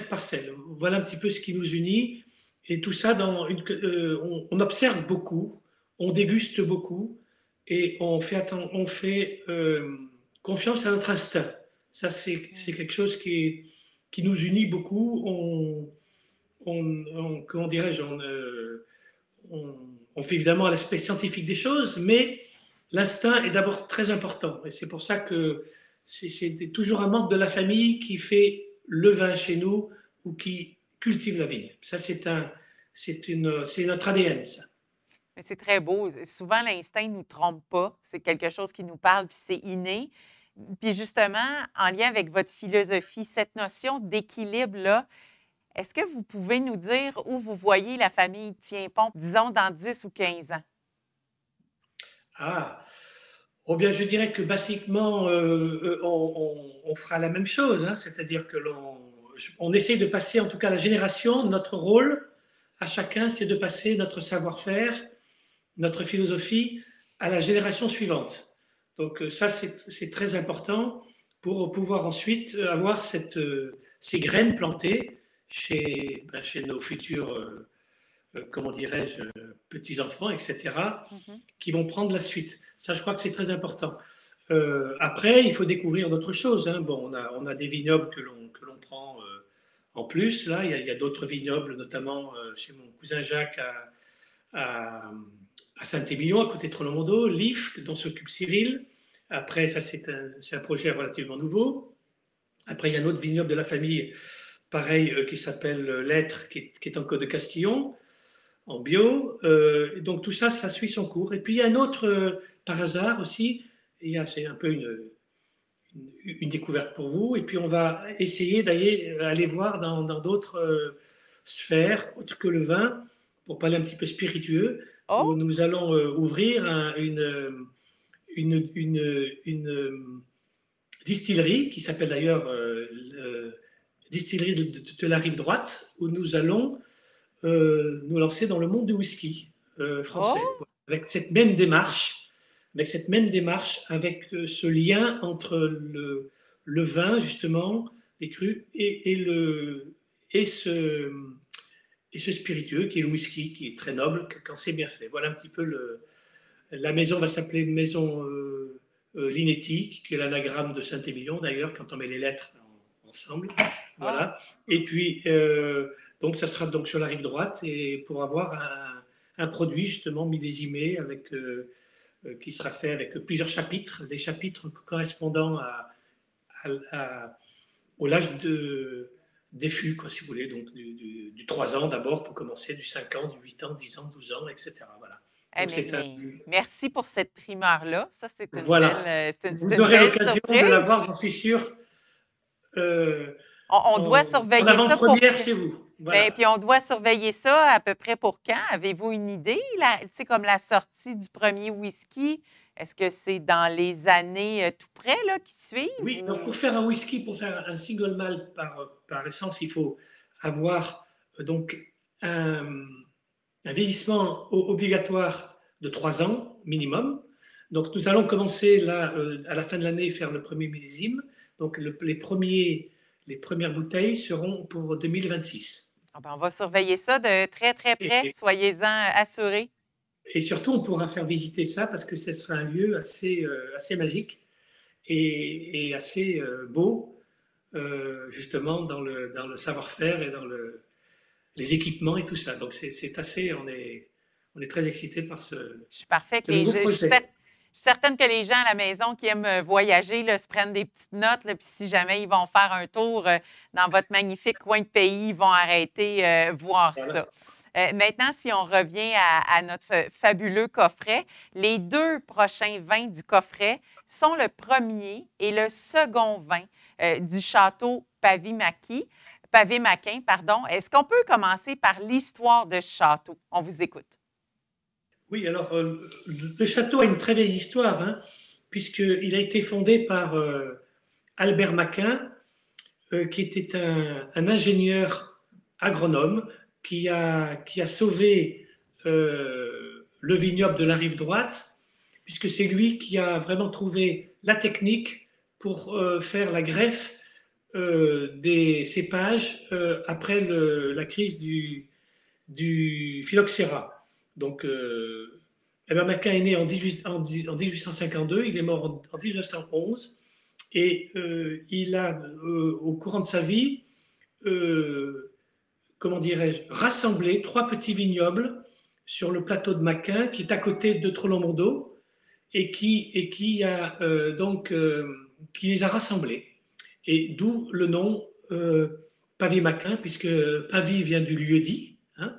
parcelle. Voilà un petit peu ce qui nous unit, et tout ça on observe beaucoup, on déguste beaucoup, et on fait confiance à notre instinct. Ça, c'est quelque chose qui nous unit beaucoup. Comment dirais-je, on fait évidemment l'aspect scientifique des choses, mais l'instinct est d'abord très important. Et c'est pour ça que c'est toujours un membre de la famille qui fait le vin chez nous ou qui cultive la vigne. Ça, c'est notre ADN, ça. Mais c'est très beau. Souvent, l'instinct ne nous trompe pas. C'est quelque chose qui nous parle, puis c'est inné. Puis justement, en lien avec votre philosophie, cette notion d'équilibre-là, est-ce que vous pouvez nous dire où vous voyez la famille Tiempont, disons, dans 10 ou 15 ans? Ah, oh bien, je dirais que basiquement, on fera la même chose, hein, c'est-à-dire que on essaye de passer, en tout cas la génération, notre rôle à chacun, c'est de passer notre savoir-faire, notre philosophie à la génération suivante. Donc ça, c'est très important pour pouvoir ensuite avoir ces graines plantées chez nos futurs, comment dirais-je, petits-enfants, etc., qui vont prendre la suite. Ça, je crois que c'est très important. Après, il faut découvrir d'autres choses, hein. Bon, on a des vignobles que l'on prend en plus. Là, il y a d'autres vignobles, notamment chez mon cousin Jacques à Saint-Émilion, à côté de Trollondeau, l'IF, dont s'occupe Cyril. Après, ça, c'est un projet relativement nouveau. Après, il y a un autre vignoble de la famille, pareil, qui s'appelle L'Être, qui est en Côte de Castillon, en bio. Donc, tout ça, ça suit son cours. Et puis, il y a un autre, par hasard aussi, c'est un peu une découverte pour vous. Et puis, on va essayer d'aller voir dans d'autres sphères, autres que le vin, pour parler un petit peu spiritueux, où Oh, nous allons ouvrir une distillerie qui s'appelle d'ailleurs distillerie de la rive droite, où nous allons nous lancer dans le monde du whisky français, oh, avec cette même démarche, avec ce lien entre le vin, justement, les crus, et ce spiritueux qui est le whisky, qui est très noble quand c'est bien fait. Voilà un petit peu la maison va s'appeler Maison Linetti, qui est l'anagramme de Saint-Émilion d'ailleurs, quand on met les lettres ensemble. ah. Voilà. Et puis, donc, ça sera donc sur la rive droite, et pour avoir un produit justement millésimé qui sera fait avec plusieurs chapitres, des chapitres correspondant au l'âge des fûts, quoi, si vous voulez, donc du 3 ans d'abord pour commencer, du 5 ans, du 8 ans, 10 ans, 12 ans, etc. Voilà. Eh, Donc c'est un, merci pour cette primeur-là. Ça, voilà. c'est Vous une aurez belle l'occasion de surprise. l'avoir, j'en suis sûr, euh, On doit en surveiller ça pour avant-première quand? chez vous. Ben, Voilà. puis on doit surveiller ça à peu près pour quand? Avez-vous une idée? Tu sais, comme la sortie du premier whisky, est-ce que c'est dans les années tout près là, qui suivent? Oui, donc pour faire un whisky, pour faire un single malt par essence, il faut avoir donc un, un vieillissement obligatoire de 3 ans minimum. Donc nous allons commencer là, à la fin de l'année, faire le premier millésime. Donc les premières bouteilles seront pour 2026. Ah ben, on va surveiller ça de très, très près. Et, Soyez-en assurés. et surtout, on pourra faire visiter ça parce que ce sera un lieu assez magique et assez beau, justement, dans le savoir-faire et dans les équipements et tout ça. Donc, c'est assez, on est très excités par Je suis parfait. ce nouveau projet. Je suis certaine que les gens à la maison qui aiment voyager là, se prennent des petites notes. Là, puis si jamais ils vont faire un tour dans votre magnifique coin de pays, ils vont arrêter voir ça. Voilà. Maintenant, si on revient à notre fabuleux coffret, les deux prochains vins du coffret sont le premier et le second vin du château Pavé-Maquin, pardon. Est-ce qu'on peut commencer par l'histoire de ce château? On vous écoute. Oui, alors, le château a une très vieille histoire, hein, puisqu'il a été fondé par Albert Maquin, qui était un ingénieur agronome qui a sauvé le vignoble de la rive droite, puisque c'est lui qui a vraiment trouvé la technique pour faire la greffe des cépages après la crise du phylloxéra. Donc, Albert Maquin est né en 1852, il est mort en 1911, et il a, au courant de sa vie, comment dirais-je, rassemblé 3 petits vignobles sur le plateau de Maquin, qui est à côté de Trollon-Mondeau, et qui les a rassemblés. Et d'où le nom Pavie-Maquin, puisque Pavie vient du lieu-dit, hein,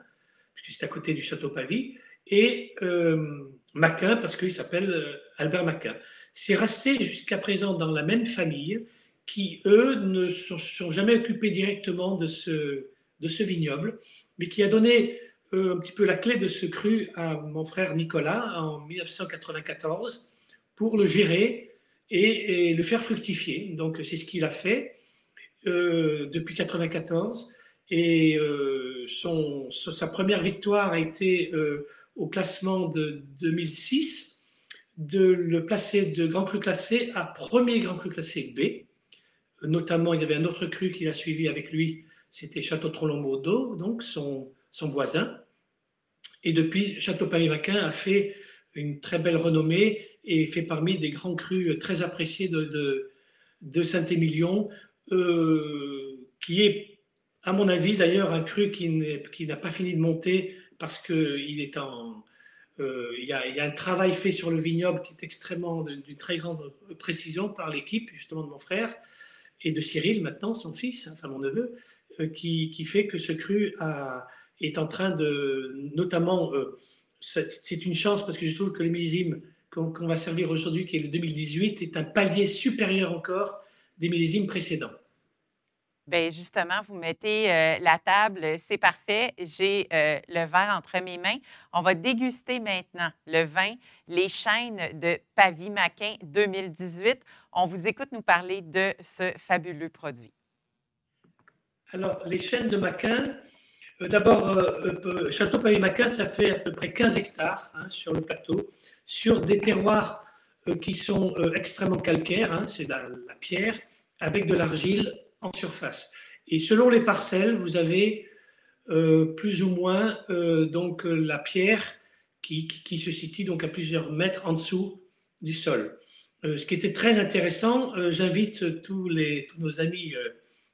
puisque c'est à côté du château Pavie, et Maquin parce qu'il s'appelle Albert Maquin. C'est resté jusqu'à présent dans la même famille qui, eux, ne sont jamais occupés directement de ce vignoble, mais qui a donné un petit peu la clé de ce cru à mon frère Nicolas en 1994 pour le gérer et le faire fructifier. Donc c'est ce qu'il a fait depuis 1994. Et sa première victoire a été au classement de 2006, de le placer de Grand Cru classé à premier Grand Cru classé B. Notamment, il y avait un autre cru qui l'a suivi avec lui, c'était Château Trollon-Mondeau, donc son voisin. Et depuis, Château Pavé-Maquin a fait une très belle renommée et fait parmi des grands crus très appréciés de Saint-Émilion, qui est, à mon avis, d'ailleurs, un cru qui n'a pas fini de monter parce qu'il est il y a un travail fait sur le vignoble qui est extrêmement d'une très grande précision par l'équipe, justement, de mon frère et de Cyril, maintenant, son fils, enfin mon neveu, qui fait que ce cru est en train de, notamment, c'est une chance parce que je trouve que le millésime qu'on va servir aujourd'hui, qui est le 2018, est un palier supérieur encore des millésimes précédents. Bien, justement, vous mettez la table, c'est parfait. J'ai le verre entre mes mains. On va déguster maintenant le vin Les Chênes de Pavie-Maquin 2018. On vous écoute nous parler de ce fabuleux produit. Alors, les chênes de Maquin, d'abord, Château Pavie-Maquin, ça fait à peu près 15 hectares sur le plateau, sur des terroirs qui sont extrêmement calcaires, c'est la pierre, avec de l'argile en surface. Et selon les parcelles, vous avez plus ou moins donc la pierre qui se situe donc à plusieurs mètres en dessous du sol. Ce qui était très intéressant, j'invite tous nos amis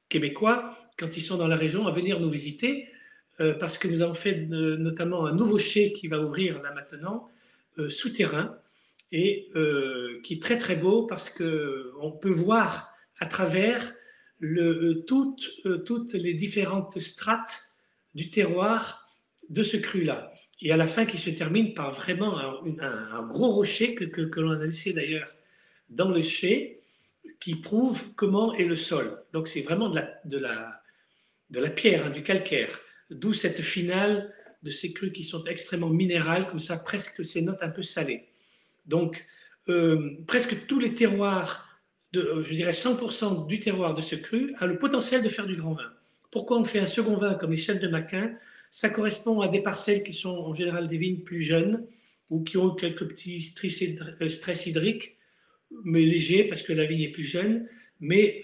québécois, quand ils sont dans la région, à venir nous visiter, parce que nous avons fait notamment un nouveau chai qui va ouvrir là maintenant, souterrain, et qui est très très beau parce qu'on peut voir à travers toutes les différentes strates du terroir de ce cru-là. Et à la fin, qui se termine par vraiment un gros rocher que l'on a laissé d'ailleurs dans le chai, qui prouve comment est le sol. Donc c'est vraiment de la pierre, du calcaire. D'où cette finale de ces crus qui sont extrêmement minérales, comme ça, presque ces notes un peu salées. Donc, presque tous les terroirs, je dirais 100% du terroir de ce cru, a le potentiel de faire du grand vin. Pourquoi on fait un second vin comme les Chênes de Maquin? Ça correspond à des parcelles qui sont en général des vignes plus jeunes ou qui ont quelques petits stress hydriques, mais légers parce que la vigne est plus jeune. Mais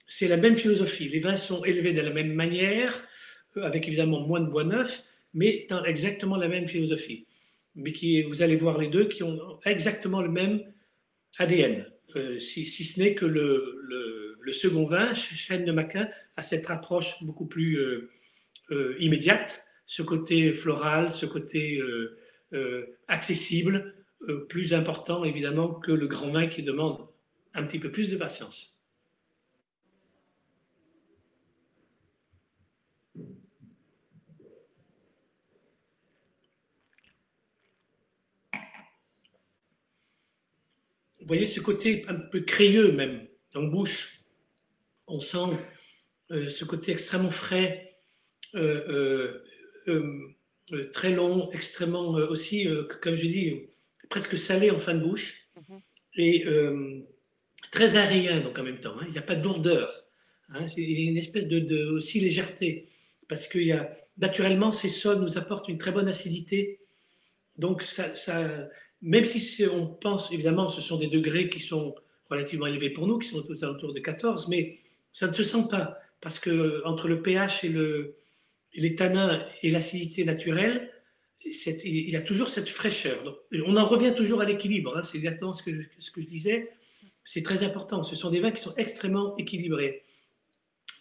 c'est la même philosophie. Les vins sont élevés de la même manière, avec évidemment moins de bois neuf, mais dans exactement la même philosophie. Mais vous allez voir les deux qui ont exactement le même ADN. Si ce n'est que le second vin, Chêne de Maquin, a cette approche beaucoup plus immédiate, ce côté floral, ce côté accessible, plus important évidemment que le grand vin qui demande un petit peu plus de patience. Vous voyez ce côté un peu crayeux même en bouche. On sent ce côté extrêmement frais, très long, extrêmement aussi, comme je dis, presque salé en fin de bouche, et très aérien donc en même temps. Il n'y a pas de lourdeur. C'est une espèce de aussi légèreté, parce que naturellement ces sols nous apportent une très bonne acidité. Donc même si on pense, évidemment, ce sont des degrés qui sont relativement élevés pour nous, qui sont aux alentours de 14, mais ça ne se sent pas, parce que entre le pH et les tanins et l'acidité naturelle, il y a toujours cette fraîcheur. Donc, on en revient toujours à l'équilibre, c'est exactement ce que je disais, c'est très important. Ce sont des vins qui sont extrêmement équilibrés.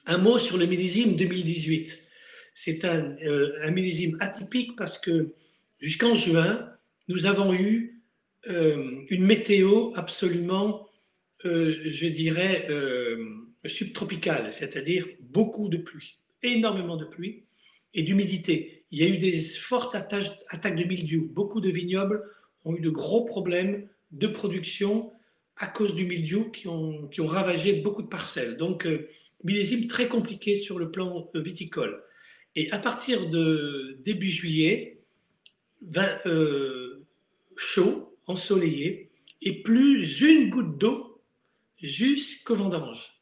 Un mot sur le millésime 2018. C'est un millésime atypique parce que jusqu'en juin, nous avons eu une météo absolument, je dirais, subtropicale, c'est-à-dire beaucoup de pluie, énormément de pluie et d'humidité. Il y a eu des fortes attaques de mildiou. Beaucoup de vignobles ont eu de gros problèmes de production à cause du mildiou qui ont ravagé beaucoup de parcelles. Donc, millésime très compliqué sur le plan viticole. Et à partir de début juillet, vin chaud, ensoleillé, et plus une goutte d'eau jusqu'au vendange.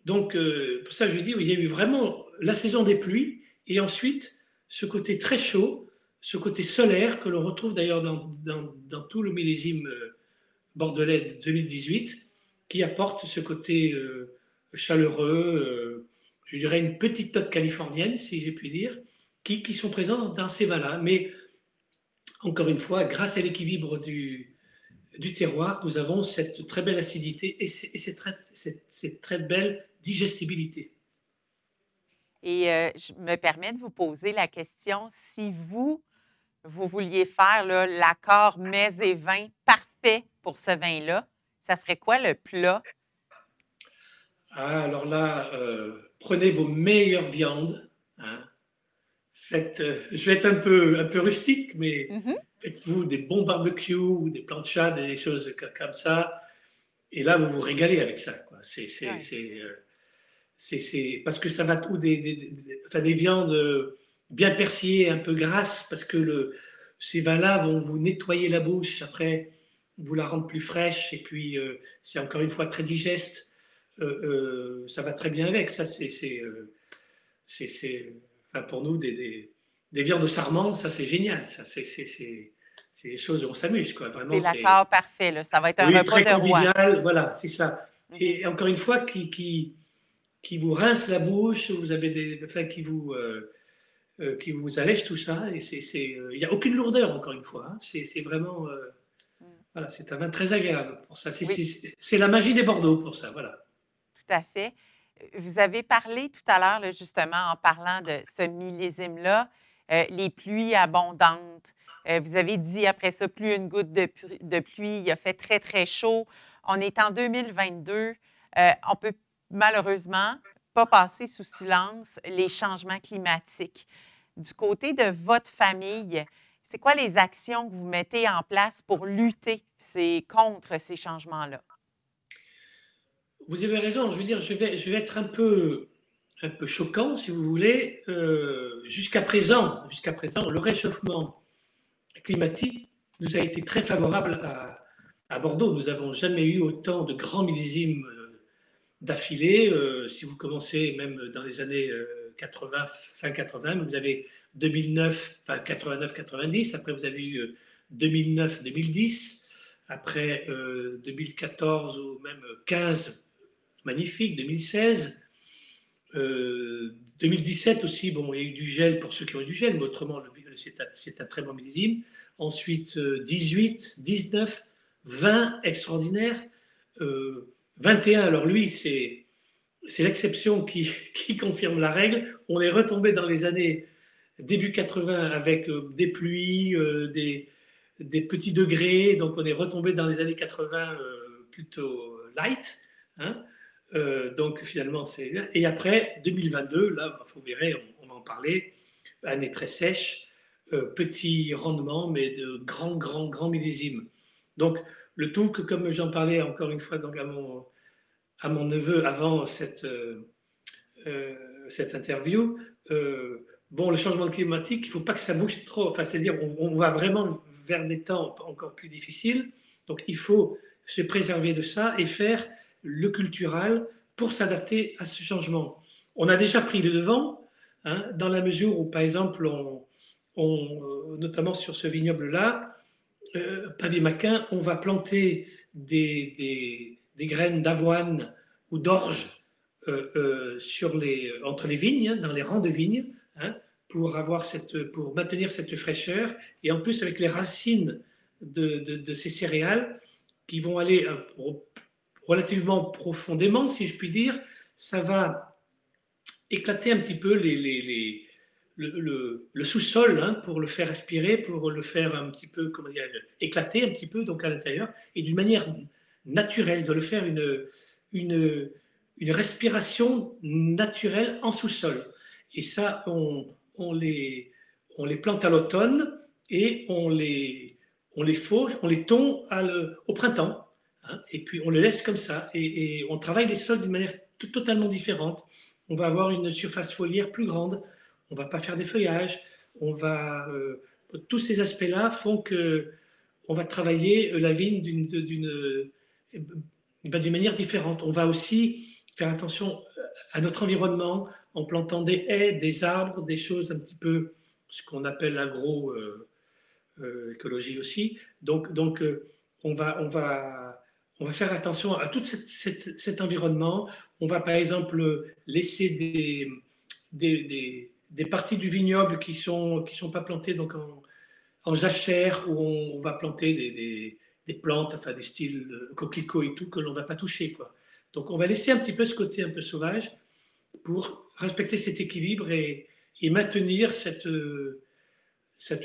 Donc, pour ça, je lui dis, il y a eu vraiment la saison des pluies, et ensuite, ce côté très chaud, ce côté solaire, que l'on retrouve d'ailleurs dans tout le millésime bordelais de 2018, qui apporte ce côté chaleureux, je dirais une petite note californienne, si j'ai pu dire, qui sont présents dans ces vins-là. Mais encore une fois, grâce à l'équilibre du terroir, nous avons cette très belle acidité et cette très belle digestibilité. Et je me permets de vous poser la question, si vous vouliez faire l'accord mets et vin parfait pour ce vin-là, ça serait quoi le plat? Alors là, prenez vos meilleures viandes. Je vais être un peu rustique, mais faites-vous des bons barbecues ou des planchas, des choses comme ça. Et là, vous vous régalez avec ça. parce que ça va, ou enfin, des viandes bien persillées, un peu grasses, parce que ces vins-là vont vous nettoyer la bouche, après vous la rendre plus fraîche, et puis c'est encore une fois très digeste. Ça va très bien avec. Ça, enfin, pour nous, des viandes de sarment, ça c'est génial. Ça, c'est des choses où on s'amuse, quoi. Vraiment, C'est c'est l'accord parfait, là. Ça va être un oui, repas très de roi. convivial. Voilà, c'est ça. Mhm. Et encore une fois, qui vous rince la bouche, vous avez enfin, qui vous allège tout ça. Et il n'y a aucune lourdeur, encore une fois. Hein. C'est vraiment, Mm. voilà, c'est un vin très agréable pour ça. Oui, C'est la magie des Bordeaux pour ça, voilà. tout à fait. Vous avez parlé tout à l'heure, là, justement, en parlant de ce millésime-là, les pluies abondantes. Vous avez dit après ça, plus une goutte de pluie, il a fait très, très chaud. On est en 2022. On peut malheureusement pas passer sous silence les changements climatiques. Du côté de votre famille, c'est quoi les actions que vous mettez en place pour lutter contre ces changements-là? Vous avez raison. Je veux dire, je vais être un peu choquant, si vous voulez. Jusqu'à présent, le réchauffement climatique nous a été très favorable à Bordeaux. Nous n'avons jamais eu autant de grands millésimes d'affilée. Si vous commencez même dans les années 80, fin 80, vous avez 2009, enfin 89-90, après vous avez eu 2009-2010, après 2014 ou même 15, magnifique, 2016, 2017 aussi, bon, il y a eu du gel pour ceux qui ont eu du gel, mais autrement, c'est un très bon millésime. Ensuite, 18, 19, 20, extraordinaire. 21, alors lui, c'est l'exception qui confirme la règle. On est retombé dans les années début 80 avec des pluies, des petits degrés, donc on est retombé dans les années 80 plutôt light. Hein. Donc finalement, c'est bien. Et après, 2022, là, vous verrez, on va en parler, année très sèche, petit rendement, mais de grands millésimes. Donc le tout que, comme j'en parlais encore une fois donc à mon neveu avant cette interview, bon, le changement climatique, il ne faut pas que ça bouge trop. Enfin, c'est-à-dire, on va vraiment vers des temps encore plus difficiles. Donc, il faut se préserver de ça et faire le cultural pour s'adapter à ce changement. On a déjà pris le devant, hein, dans la mesure où, par exemple, notamment sur ce vignoble-là, Pavé-Maquin, on va planter des graines d'avoine ou d'orge entre les vignes, hein, dans les rangs de vignes, hein, pour maintenir cette fraîcheur. Et en plus, avec les racines de ces céréales qui vont aller relativement profondément, si je puis dire, ça va éclater un petit peu le sous-sol, hein, pour le faire respirer, pour le faire un petit peu, comment dire, éclater un petit peu donc à l'intérieur, et d'une manière naturelle, de le faire une, une respiration naturelle en sous-sol. Et ça, on les plante à l'automne et on les fauche, on les tond au printemps. Hein, et puis on les laisse comme ça. Et on travaille les sols d'une manière totalement différente. On va avoir une surface foliaire plus grande. On ne va pas faire des feuillages. Tous ces aspects-là font que on va travailler la vigne d'une manière différente. On va aussi faire attention à notre environnement en plantant des haies, des arbres, des choses un petit peu ce qu'on appelle l'agro-écologie aussi. Donc on va faire attention à tout cet environnement. On va par exemple laisser des parties du vignoble qui sont pas plantées donc en jachère, où on va planter des plantes, enfin des styles coquelicots et tout, que l'on ne va pas toucher, quoi. Donc on va laisser un petit peu ce côté un peu sauvage pour respecter cet équilibre et maintenir cette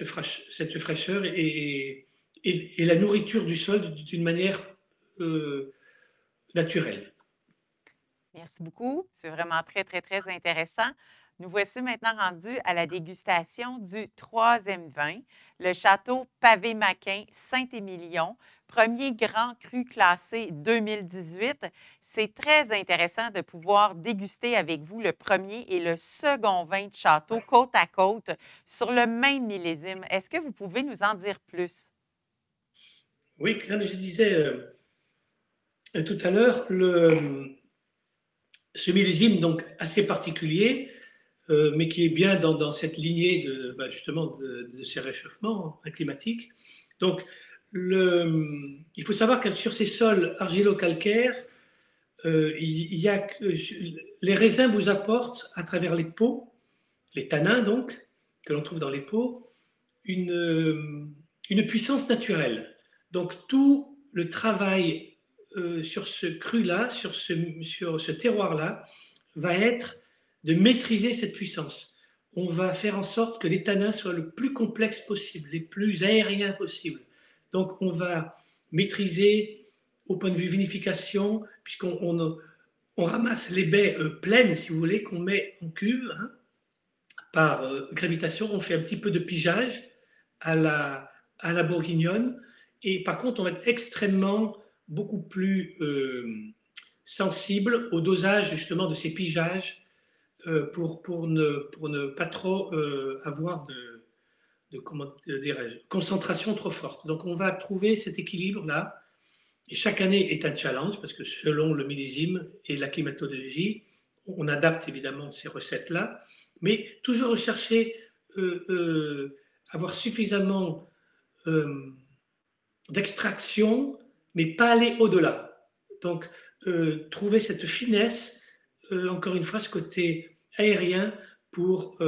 fraîcheur et la nourriture du sol d'une manière naturelle. Merci beaucoup. C'est vraiment très, très, très intéressant. Nous voici maintenant rendus à la dégustation du troisième vin, le château Pavé-Maquin Saint-Émilion, premier grand cru classé 2018. C'est très intéressant de pouvoir déguster avec vous le premier et le second vin de château côte à côte sur le même millésime. Est-ce que vous pouvez nous en dire plus? Oui, comme je disais tout à l'heure, ce millésime donc assez particulier, mais qui est bien dans cette lignée justement de ces réchauffements climatiques. Donc, il faut savoir que sur ces sols argilo-calcaires, les raisins vous apportent à travers les peaux, les tanins donc, que l'on trouve dans les peaux, une puissance naturelle. Donc tout le travail sur ce cru-là, sur ce terroir-là, va être de maîtriser cette puissance. On va faire en sorte que les tanins soient le plus complexes possible, les plus aériens possible. Donc on va maîtriser au point de vue vinification, puisqu'on ramasse les baies pleines, si vous voulez, qu'on met en cuve, hein, par gravitation. On fait un petit peu de pigeage à la bourguignonne. Et par contre, on va être extrêmement beaucoup plus sensible au dosage justement de ces pigeages pour ne pas trop avoir comment dirais-je, concentration trop forte. Donc on va trouver cet équilibre-là. Et chaque année est un challenge parce que selon le millésime et la climatologie, on adapte évidemment ces recettes-là, mais toujours rechercher avoir suffisamment d'extraction, mais pas aller au-delà. Donc, trouver cette finesse, encore une fois, ce côté aérien pour,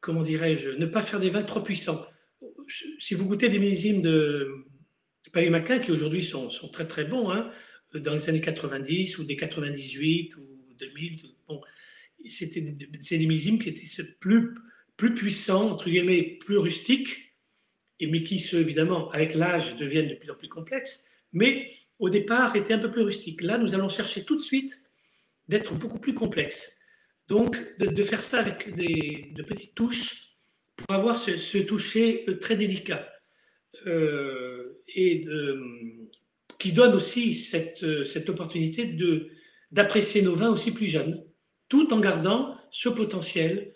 comment dirais-je, ne pas faire des vins trop puissants. Si vous goûtez des millésimes de Pavie-Macquin, qui aujourd'hui sont très très bons, hein, dans les années 90 ou des 98 ou 2000, bon, c'est des millésimes qui étaient plus puissants, entre guillemets, plus rustiques, mais qui, évidemment, avec l'âge, deviennent de plus en plus complexes, mais au départ étaient un peu plus rustiques. Là, nous allons chercher tout de suite d'être beaucoup plus complexes. Donc, de faire ça avec de petites touches pour avoir ce toucher très délicat. Qui donne aussi cette opportunité d'apprécier nos vins aussi plus jeunes, tout en gardant ce potentiel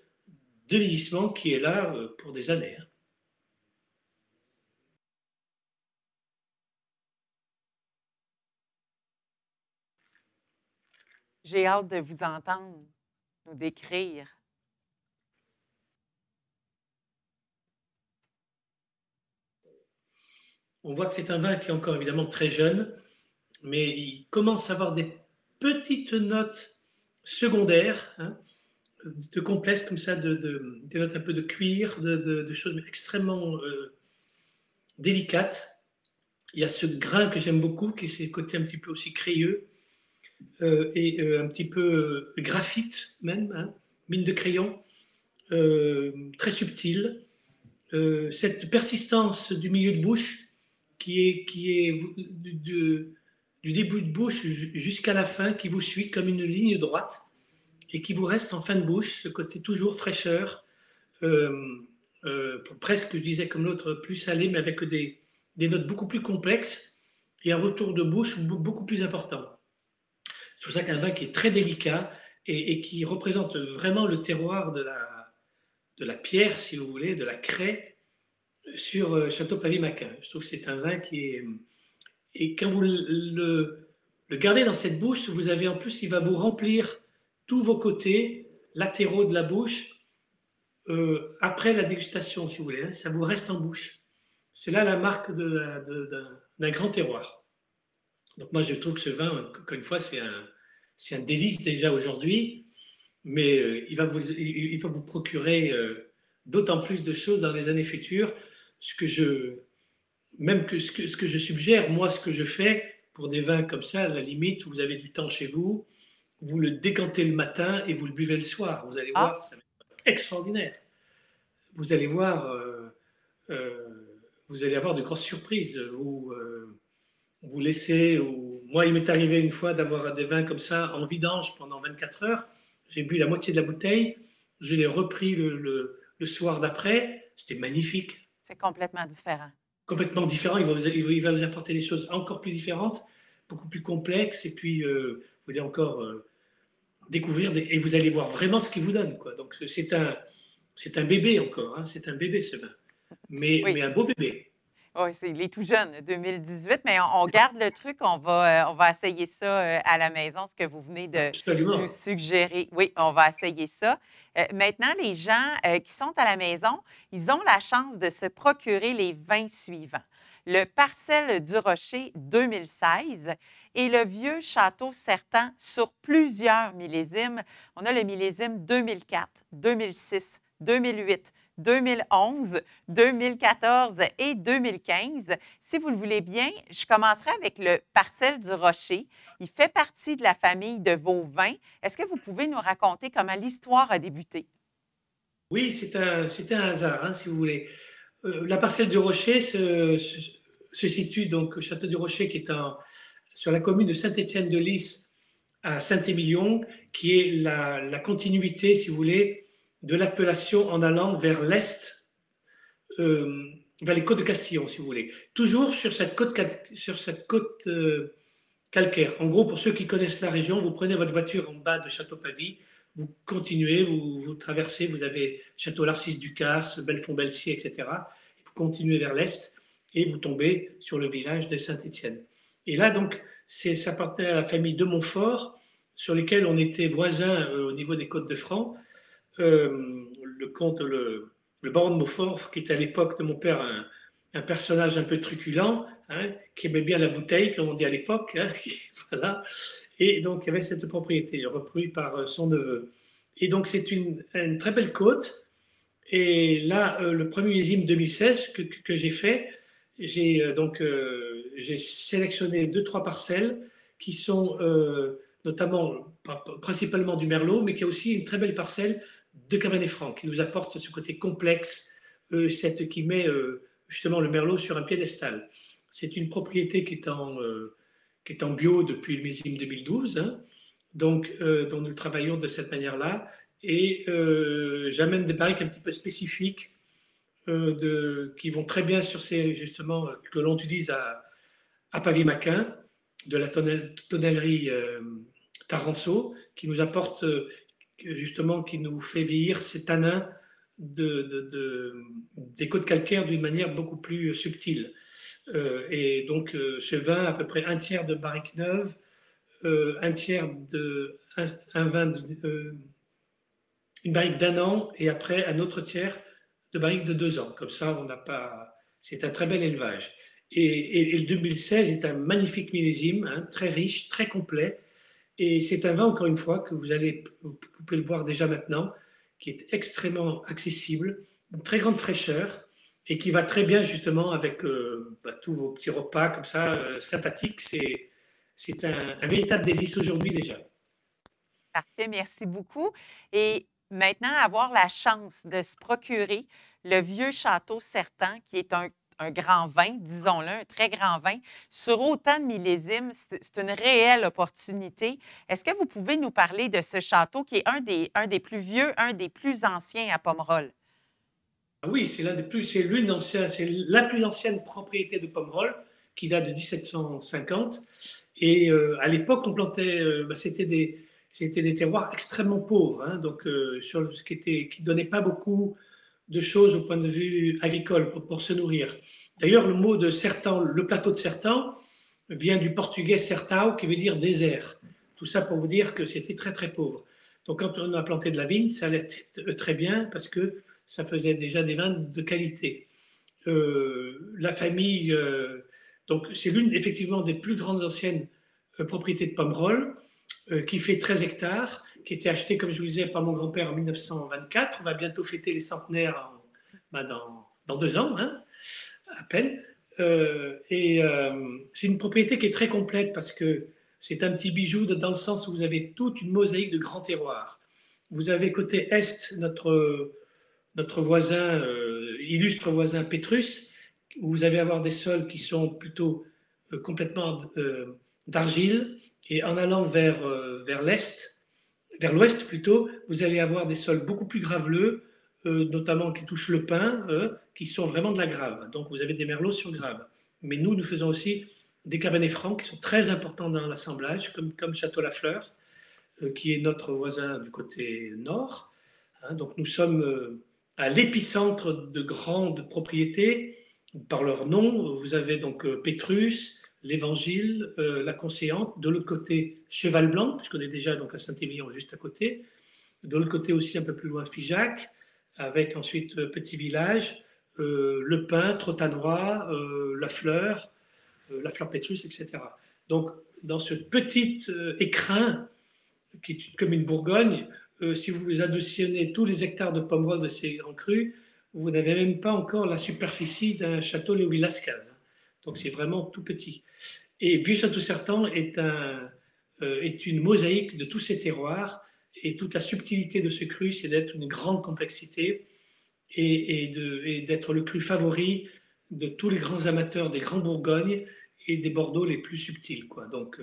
de vieillissement qui est là pour des années. J'ai hâte de vous entendre nous décrire. On voit que c'est un vin qui est encore évidemment très jeune, mais il commence à avoir des petites notes secondaires, hein, de complexes comme ça, des notes un peu de cuir, de choses extrêmement délicates. Il y a ce grain que j'aime beaucoup, qui est ce côté un petit peu aussi crayeux, et un petit peu graphite même, hein, mine de crayon, très subtil. Cette persistance du milieu de bouche qui est du début de bouche jusqu'à la fin, qui vous suit comme une ligne droite et qui vous reste en fin de bouche, ce côté toujours fraîcheur, presque, je disais comme l'autre, plus salé, mais avec des notes beaucoup plus complexes et un retour de bouche beaucoup plus important. C'est pour ça qu'un vin qui est très délicat et qui représente vraiment le terroir de la pierre, si vous voulez, de la craie sur Château Pavie-Macquin. Je trouve que c'est un vin qui est... Et quand vous le gardez dans cette bouche, vous avez en plus, il va vous remplir tous vos côtés latéraux de la bouche après la dégustation, si vous voulez. Hein, ça vous reste en bouche. C'est là la marque d'un grand terroir. Donc moi, je trouve que ce vin, encore une fois, c'est un délice déjà aujourd'hui, mais il va vous procurer d'autant plus de choses dans les années futures. Ce que je suggère, moi, ce que je fais pour des vins comme ça, à la limite, vous avez du temps chez vous, vous le décantez le matin et vous le buvez le soir. Vous allez voir, ça va être extraordinaire. Vous allez voir, vous allez avoir de grosses surprises. Vous laissez, moi, il m'est arrivé une fois d'avoir des vins comme ça en vidange pendant 24 heures. J'ai bu la moitié de la bouteille, je l'ai repris le soir d'après. C'était magnifique. C'est complètement différent. complètement différent. Il va vous apporter des choses encore plus différentes, beaucoup plus complexes, et puis vous allez encore découvrir, et vous allez voir vraiment ce qu'il vous donne, quoi. Donc c'est un bébé encore, hein, c'est un bébé ce vin, Oui. mais un beau bébé. Oui, il est tout jeune, 2018, mais on garde le truc, on va essayer ça à la maison, ce que vous venez de nous Absolument. suggérer. Oui, on va essayer ça. Maintenant, les gens qui sont à la maison, ils ont la chance de se procurer les vins suivants. Le Parcelle du Rocher 2016 et le Vieux Château Certan sur plusieurs millésimes. On a le millésime 2004, 2006, 2008, 2011, 2014 et 2015. Si vous le voulez bien, je commencerai avec le Parcelle du Rocher. Il fait partie de la famille de vos vins. Est-ce que vous pouvez nous raconter comment l'histoire a débuté? Oui, c'est un hasard, hein, si vous voulez. La parcelle du Rocher se situe donc au château du Rocher, qui est sur la commune de Saint-Étienne-de-Lys à Saint-Émilion, qui est la continuité, si vous voulez, de l'appellation en allant vers l'est, vers les côtes de Castillon, si vous voulez. Toujours sur cette côte calcaire. En gros, pour ceux qui connaissent la région, vous prenez votre voiture en bas de Château-Pavie, vous continuez, vous traversez, vous avez Château Larcis-Ducasse, Belfond-Belsier, etc. Vous continuez vers l'est et vous tombez sur le village de Saint-Étienne. Et là, donc, ça appartenait à la famille de Montfort, sur lesquels on était voisins au niveau des Côtes de Franc. Le comte, le baron de Montfort, qui était à l'époque de mon père un personnage un peu truculent, hein, qui aimait bien la bouteille, comme on dit à l'époque. Hein, voilà. Et donc, il y avait cette propriété reprise par son neveu. Et donc, c'est une très belle côte. Et là, le premier millésime 2016 que j'ai fait, j'ai sélectionné 2-3 parcelles qui sont notamment, principalement du Merlot, mais qui a aussi une très belle parcelle de Cabernet Franc, qui nous apporte ce côté complexe, qui met justement le Merlot sur un piédestal. C'est une propriété qui est en bio depuis le millésime 2012, hein, donc dont nous travaillons de cette manière-là. Et j'amène des barriques un petit peu spécifiques qui vont très bien sur ces, justement, que l'on utilise à Pavie-Maquin, de la tonnellerie Taranceau, qui nous apporte justement, qui nous fait vieillir ces tanins des côtes calcaires d'une manière beaucoup plus subtile. Et donc, ce vin, à peu près un tiers de barrique neuve, un tiers un vin, une barrique d'1 an, et après un autre tiers de barrique de 2 ans. Comme ça, on n'a pas. C'est un très bel élevage. Et le 2016 est un magnifique millésime, hein, très riche, très complet. Et c'est un vin, encore une fois, que vous pouvez le boire déjà maintenant, qui est extrêmement accessible, une très grande fraîcheur, et qui va très bien justement avec tous vos petits repas comme ça, sympathiques. C'est un véritable délice aujourd'hui déjà. Parfait, merci beaucoup. Et maintenant, avoir la chance de se procurer le Vieux Château Certan, qui est un grand vin, disons-le, un très grand vin, sur autant de millésimes, c'est une réelle opportunité. Est-ce que vous pouvez nous parler de ce château qui est un des plus vieux, un des plus anciens à Pomerol? Oui, c'est la plus ancienne propriété de Pomerol, qui date de 1750. Et à l'époque, on plantait, c'était des terroirs extrêmement pauvres, hein, donc qui donnait pas beaucoup de choses au point de vue agricole pour se nourrir. D'ailleurs, le mot de Sertan, le plateau de Sertan, vient du portugais sertão, qui veut dire désert. Tout ça pour vous dire que c'était très très pauvre. Donc quand on a planté de la vigne, ça allait très bien parce que ça faisait déjà des vins de qualité. La famille, donc c'est l'une effectivement des plus grandes anciennes propriétés de Pomerol, qui fait 13 hectares, qui était achetée, comme je vous disais, par mon grand-père en 1924. On va bientôt fêter les centenaires dans 2 ans, hein, à peine. C'est une propriété qui est très complète parce que c'est un petit bijou dans le sens où vous avez toute une mosaïque de grands terroirs. Vous avez côté est notre voisin, illustre voisin Pétrus, où vous allez avoir des sols qui sont plutôt complètement d'argile, et en allant vers l'est, vers l'ouest plutôt, vous allez avoir des sols beaucoup plus graveleux, notamment qui touchent le pain, qui sont vraiment de la Grave. Donc vous avez des merlots sur Grave. Mais nous faisons aussi des cabernets francs qui sont très importants dans l'assemblage, comme Château Lafleur, qui est notre voisin du côté nord. Hein, donc nous sommes à l'épicentre de grandes propriétés. Par leur nom, vous avez donc Pétrus, l'Évangile, la Concéante, de l'autre côté Cheval Blanc, puisqu'on est déjà donc à Saint-Émilion juste à côté, de l'autre côté aussi un peu plus loin Figeac, avec ensuite Petit Village, Le Pin, Trotanois, La Fleur Pétrus, etc. Donc dans ce petit écrin qui est comme une Bourgogne, si vous additionnez tous les hectares de pommerol de ces grands crus, vous n'avez même pas encore la superficie d'un château Léo Villascaz. Donc c'est vraiment tout petit. Et Vieux-Château-Certan est une mosaïque de tous ces terroirs, et toute la subtilité de ce cru, c'est d'être une grande complexité et d'être le cru favori de tous les grands amateurs des grands Bourgognes et des Bordeaux les plus subtils, quoi. Donc,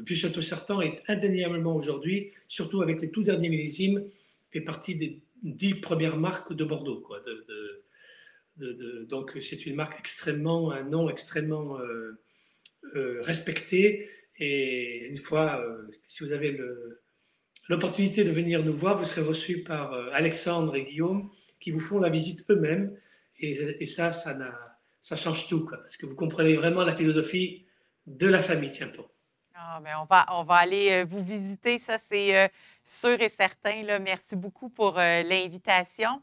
Vieux-Château-Certan est indéniablement aujourd'hui, surtout avec les tout derniers millésimes, fait partie des 10 premières marques de Bordeaux, quoi. Donc, c'est une marque extrêmement, un nom extrêmement respecté. Et une fois, si vous avez l'opportunité de venir nous voir, vous serez reçus par Alexandre et Guillaume, qui vous font la visite eux-mêmes. Et ça change tout, quoi, parce que vous comprenez vraiment la philosophie de la famille Tiempon. Ah, mais on va aller vous visiter, ça c'est sûr et certain. Là. Merci beaucoup pour l'invitation.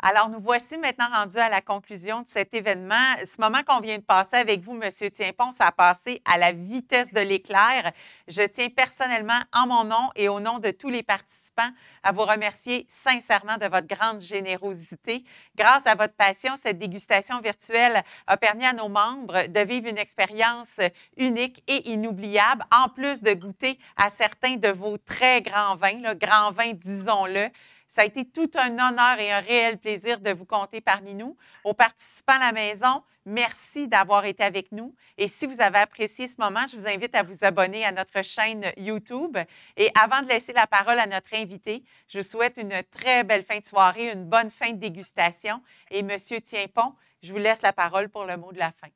Alors, nous voici maintenant rendus à la conclusion de cet événement. Ce moment qu'on vient de passer avec vous, M. Tiempon, ça a passé à la vitesse de l'éclair. Je tiens personnellement, en mon nom et au nom de tous les participants, à vous remercier sincèrement de votre grande générosité. Grâce à votre passion, cette dégustation virtuelle a permis à nos membres de vivre une expérience unique et inoubliable, en plus de goûter à certains de vos très grands vins, là, grands vins, disons-le. Ça a été tout un honneur et un réel plaisir de vous compter parmi nous. Aux participants à la maison, merci d'avoir été avec nous. Et si vous avez apprécié ce moment, je vous invite à vous abonner à notre chaîne YouTube. Et avant de laisser la parole à notre invité, je vous souhaite une très belle fin de soirée, une bonne fin de dégustation. Et M. Tiempon, je vous laisse la parole pour le mot de la fin.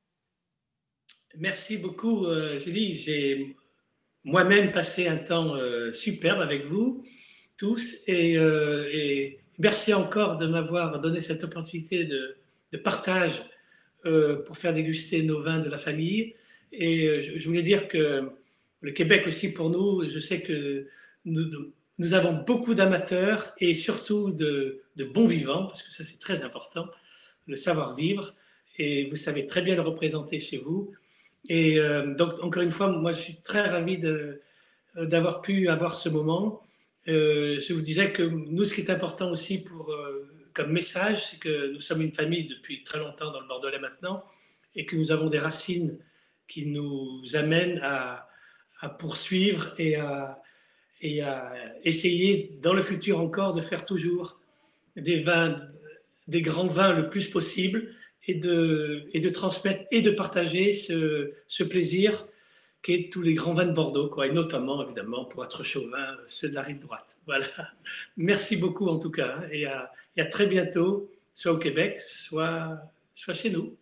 Merci beaucoup, Julie. J'ai moi-même passé un temps superbe avec vous tous, et merci encore de m'avoir donné cette opportunité de partage pour faire déguster nos vins de la famille. Et je voulais dire que le Québec aussi, pour nous, je sais que nous avons beaucoup d'amateurs et surtout de bons vivants, parce que ça c'est très important, le savoir-vivre, et vous savez très bien le représenter chez vous. Et donc encore une fois, moi je suis très ravi d'avoir pu avoir ce moment. Je vous disais que nous, ce qui est important aussi comme message, c'est que nous sommes une famille depuis très longtemps dans le Bordelais maintenant, et que nous avons des racines qui nous amènent à poursuivre et à essayer dans le futur encore de faire toujours des grands vins le plus possible, et de transmettre et de partager ce plaisir qu'est tous les grands vins de Bordeaux, quoi, et notamment, évidemment, pour être chauvin, ceux de la rive droite. Voilà. Merci beaucoup, en tout cas, hein, et à très bientôt, soit au Québec, soit chez nous.